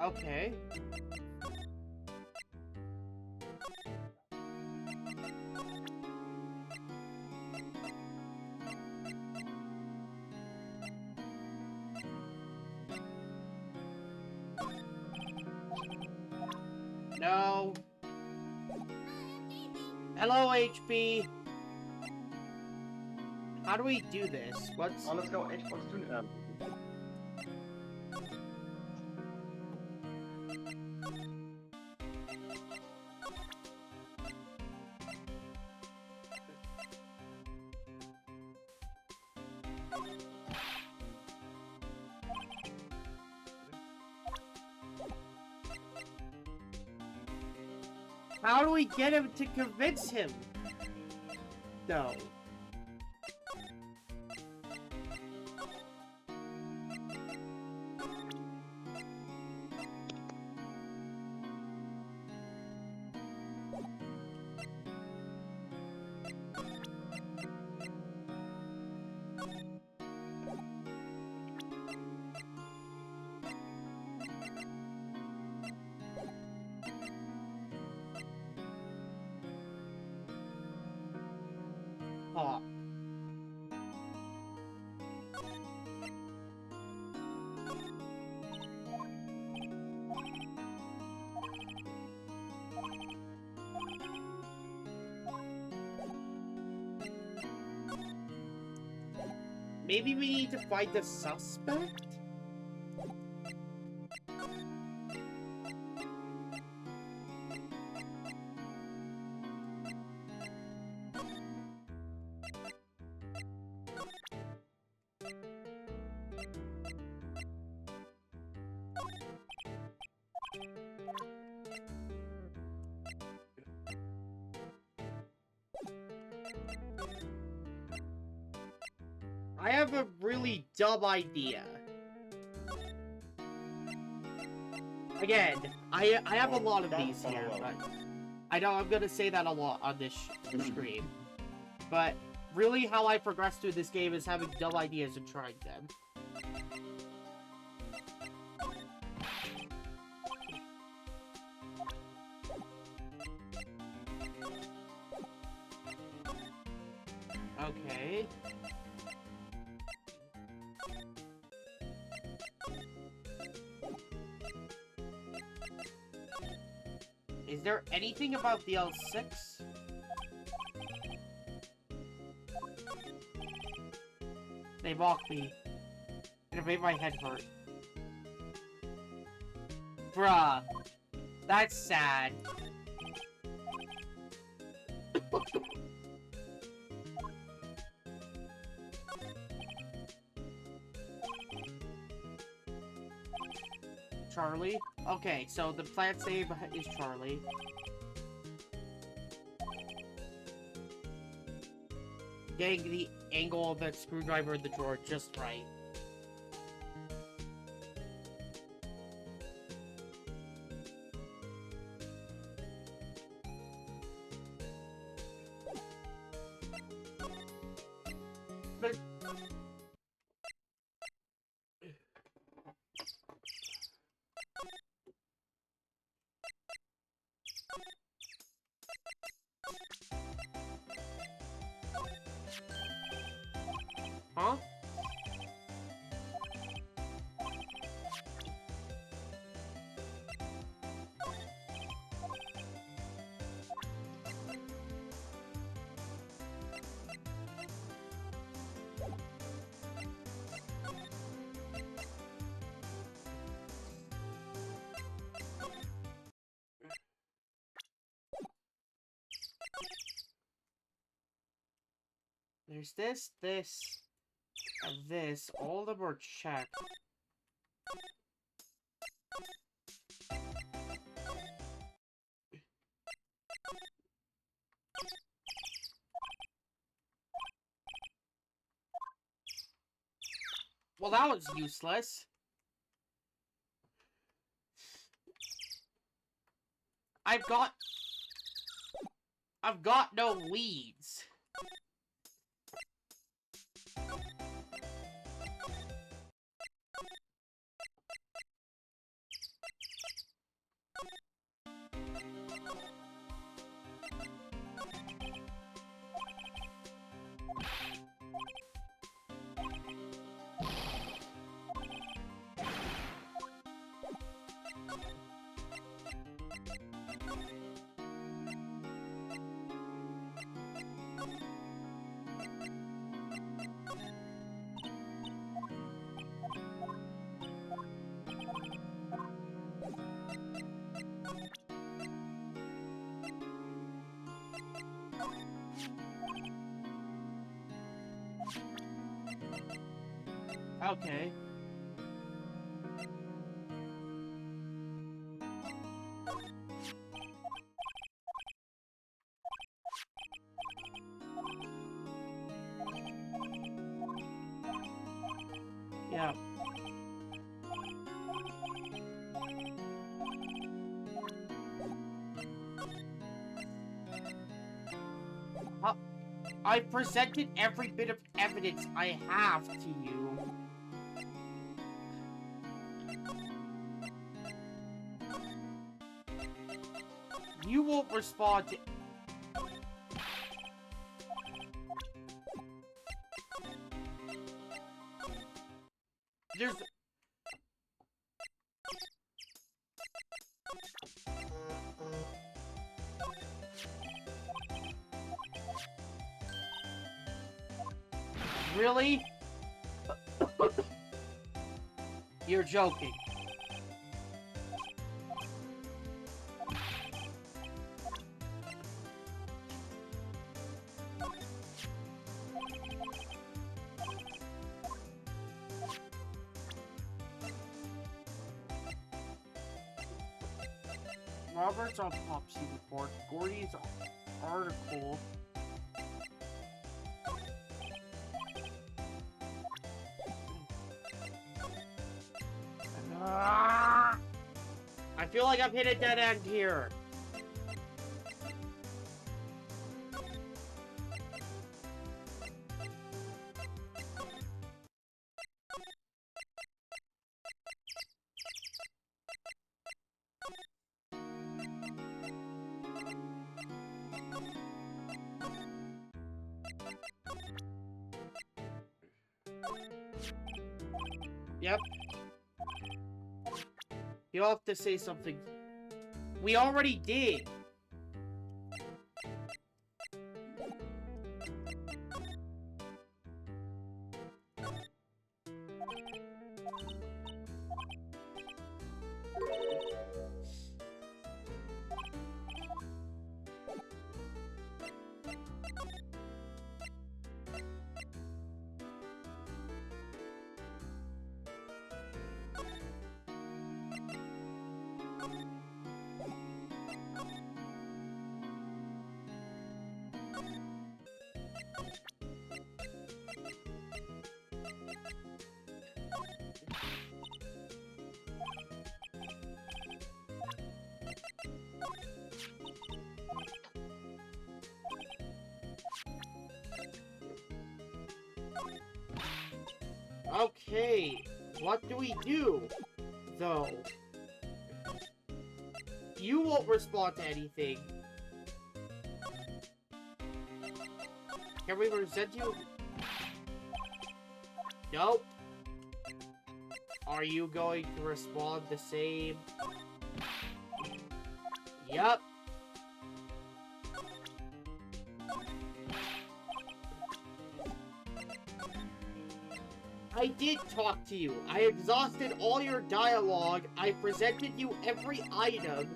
Okay. No. Hello, HB. How do we do this? What's... Oh, let's go H1 student. How do we get him to convince him? No. Oh. Maybe we need to find the suspect? I have a really dumb idea. Again, I have a lot of these here, but I know I'm gonna say that a lot on this stream. But really how I progress through this game is having dumb ideas and trying them. Okay. Is there anything about the L6? They mocked me. And it made my head hurt. Bruh. That's sad. Charlie? Okay, so the plant save is Charlie. Getting the angle of that screwdriver in the drawer just right. But... Huh? There's this, and this. All of them are checked. Well, that was useless. I've got no leads. Okay. Yeah. I presented every bit of evidence I have to you. You won't respond to... There's... Really? You're joking. Robert's autopsy report, Gordy's article. I feel like I've hit a dead end here. Yep. You'll have to say something. We already did. Okay, what do we do, though? You won't respond to anything. Can we present you? Nope. Are you going to respond the same? Yup. I did talk to you. I exhausted all your dialogue. I presented you every item.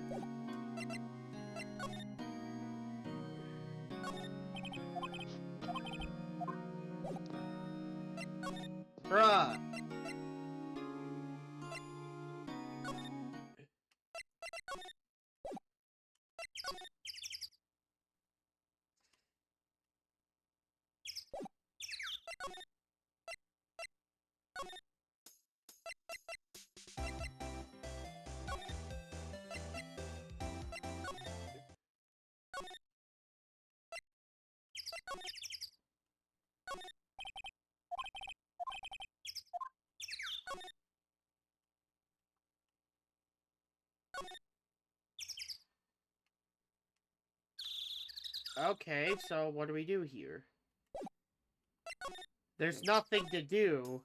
Bruh. Okay, so what do we do here? There's nothing to do.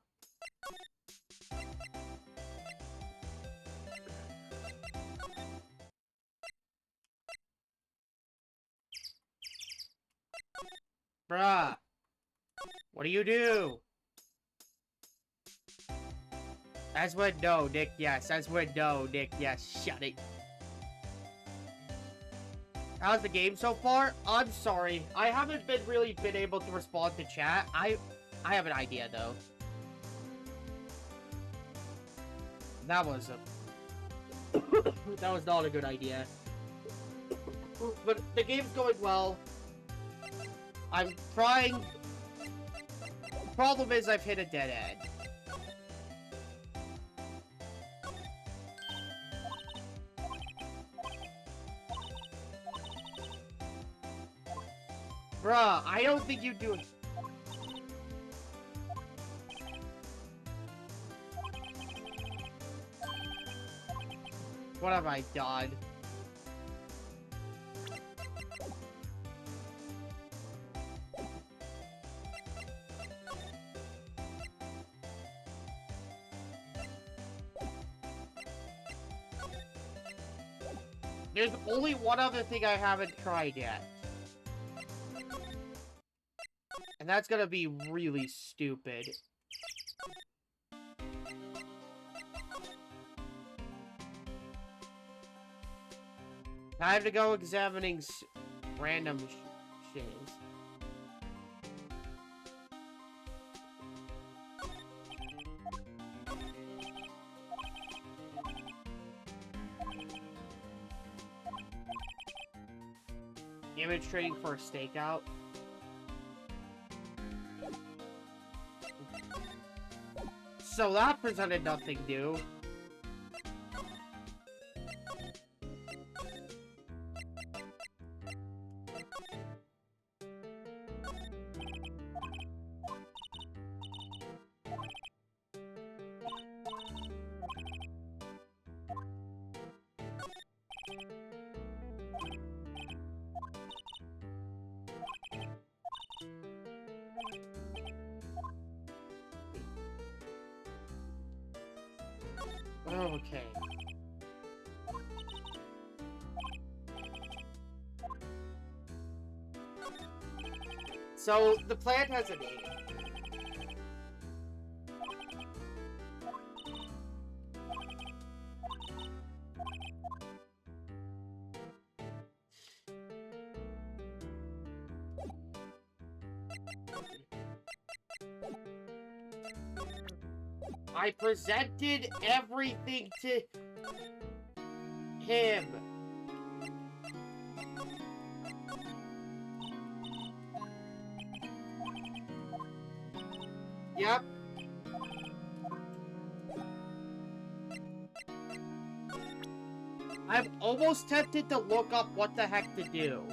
Bruh. What do you do? As when no, Nick, yes. As when no, Nick, yes. Shut it. How's the game so far? I'm sorry. I haven't really been able to respond to chat. I have an idea, though. That was a... that was not a good idea. But the game's going well. I'm trying... The problem is I've hit a dead end. Bruh, I don't think you do it. What have I done? There's only one other thing I haven't tried yet. And that's gonna be really stupid. Time to go examining random shiz. Image trading for a stakeout. So that presented nothing new. Okay. So, the plant has a name. I presented everything to him. Yep. I'm almost tempted to look up what the heck to do.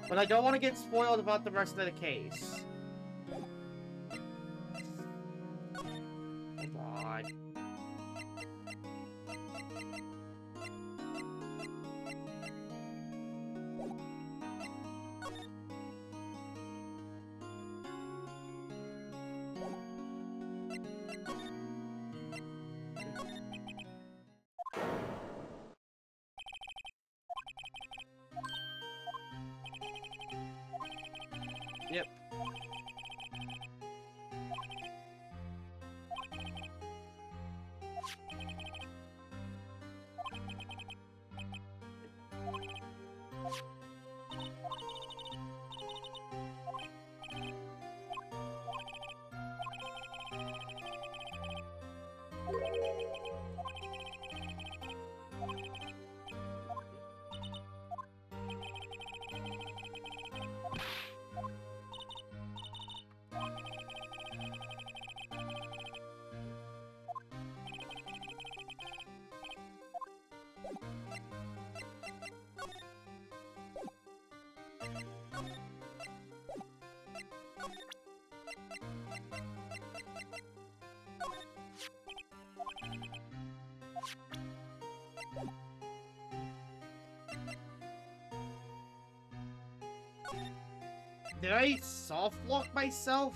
But I don't want to get spoiled about the rest of the case. Come on. Yep. Did I soft lock myself?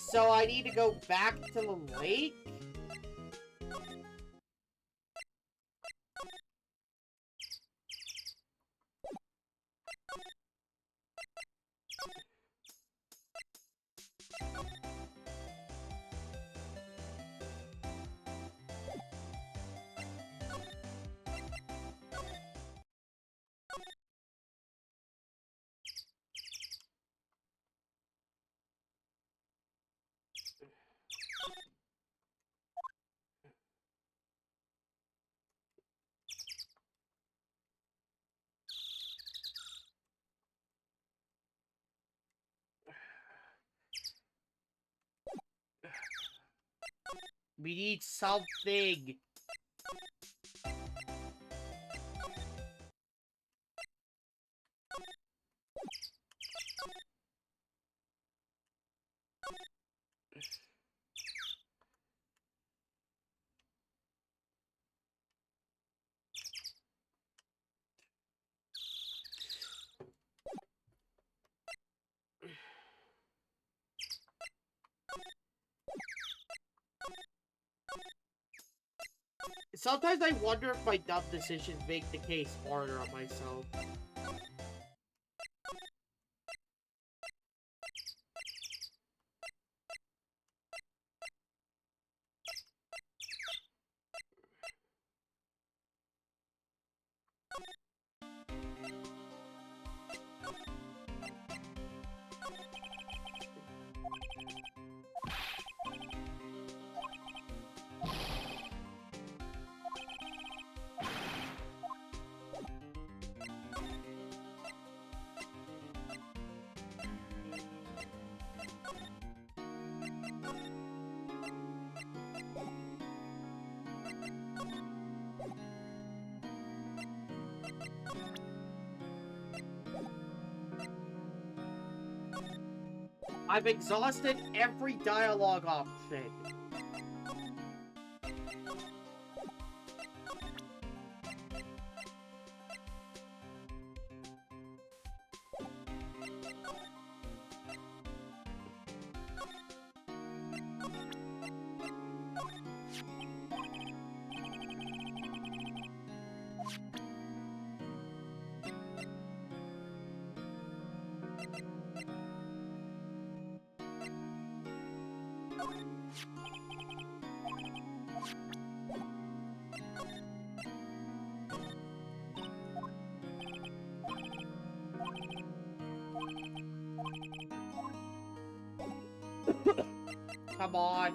So I need to go back to the lake? We need something. Sometimes I wonder if my dumb decisions make the case harder on myself. I've exhausted every dialogue option. Come on.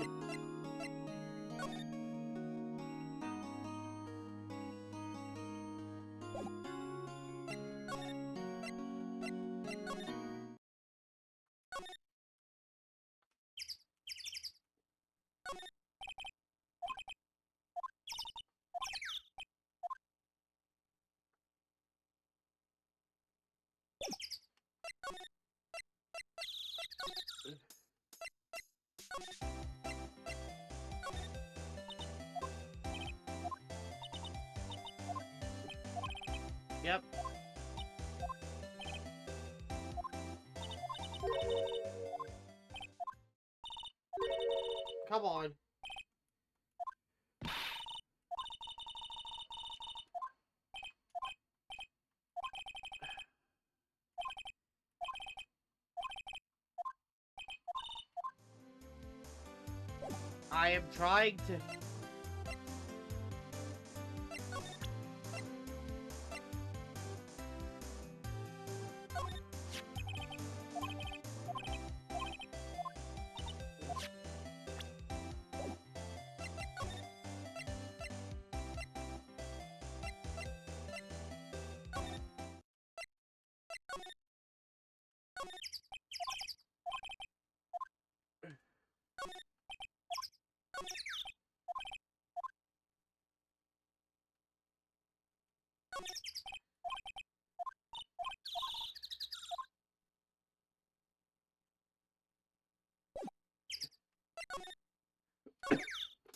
Yep. Come on. I am trying to...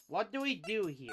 What do we do here?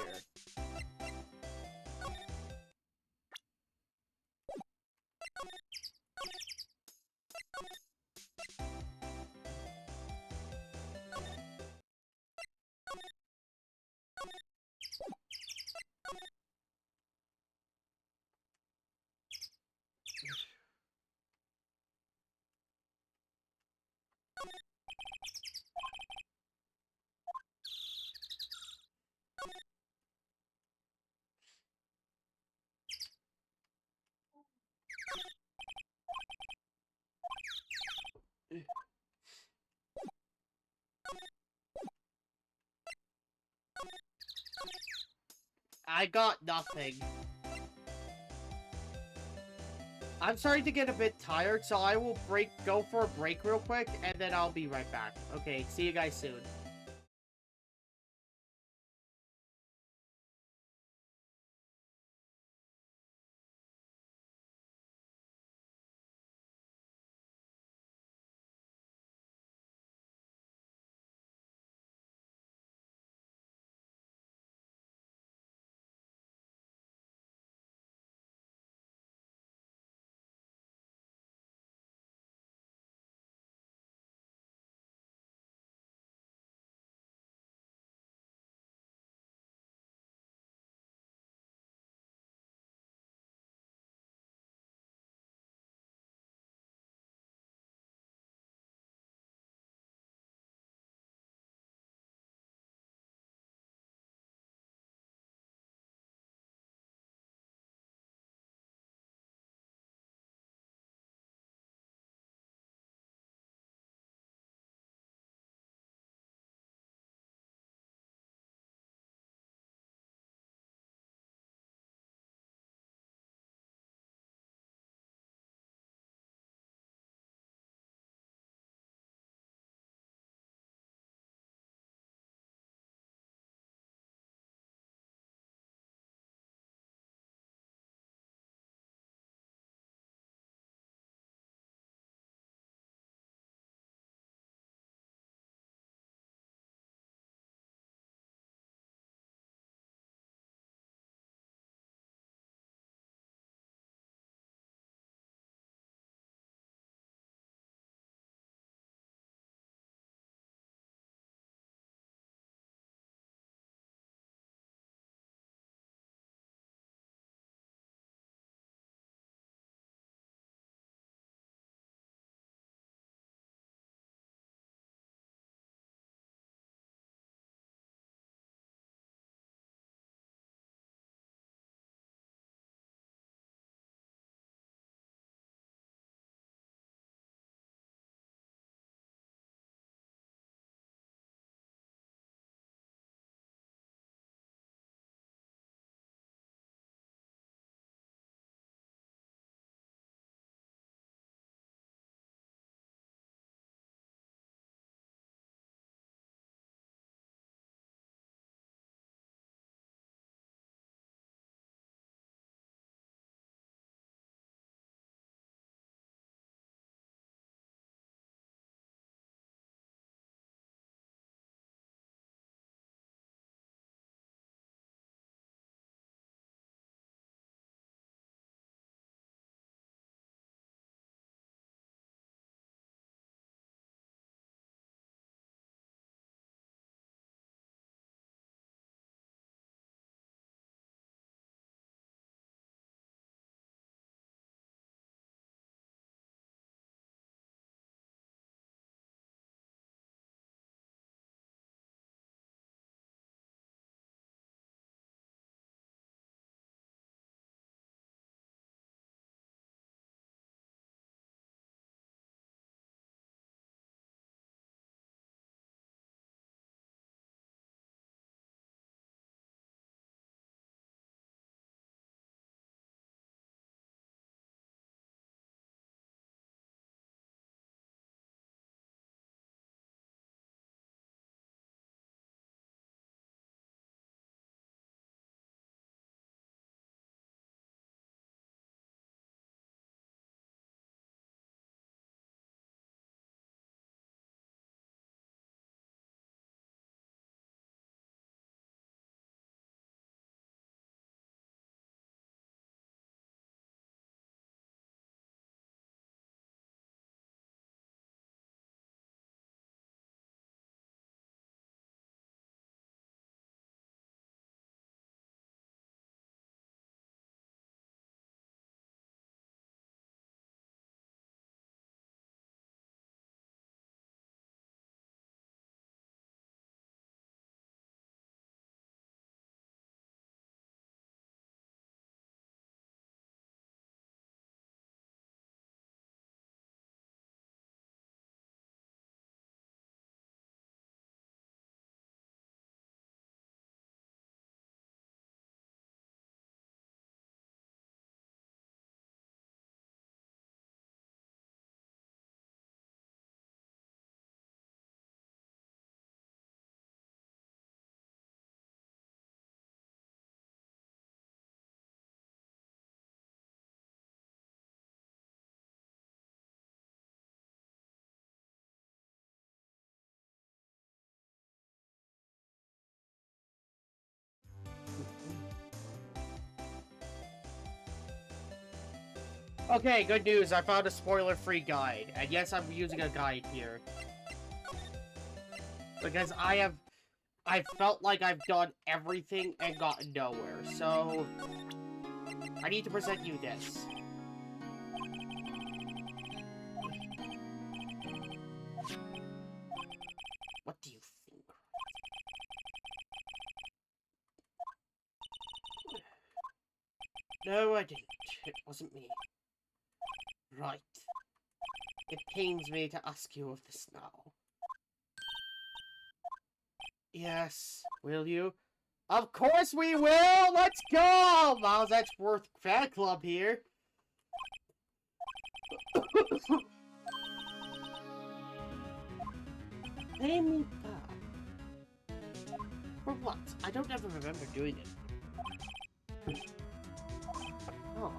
I got nothing. I'm starting to get a bit tired, so I will go for a break real quick, and then I'll be right back. Okay, see you guys soon. Okay, good news. I found a spoiler-free guide. And yes, I'm using a guide here. Because I felt like I've done everything and gotten nowhere. So, I need to present you this. What do you think? No, I didn't. It wasn't me. Right. It pains me to ask you of this now. Yes, will you? Of course we will! Let's go! Miles Edgeworth Fan Club here. Name me back. For what? I don't ever remember doing it. Oh.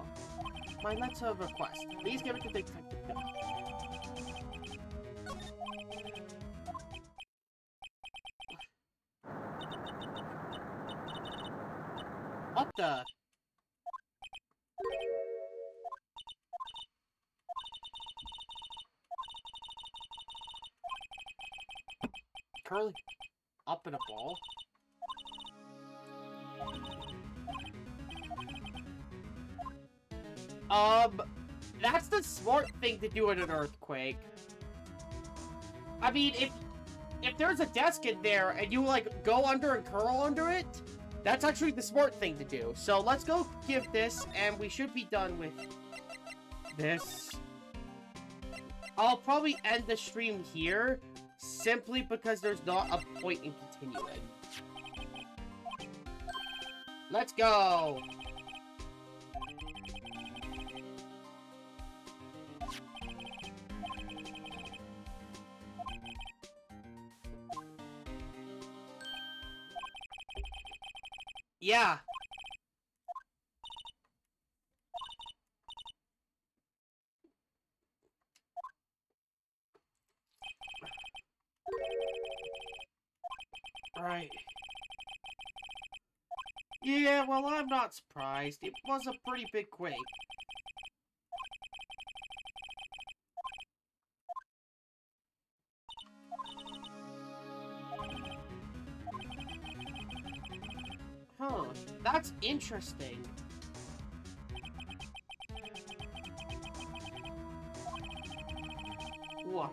My letter of request. Please give it to Detective Bill. What the? Curly up in a ball? That's the smart thing to do in an earthquake. I mean, if there's a desk in there and you, like, go under and curl under it, that's actually the smart thing to do. So let's go give this, and we should be done with this. I'll probably end the stream here, simply because there's not a point in continuing. Let's go! Yeah. Right. Yeah, well, I'm not surprised. It was a pretty big quake. Huh, that's interesting. What?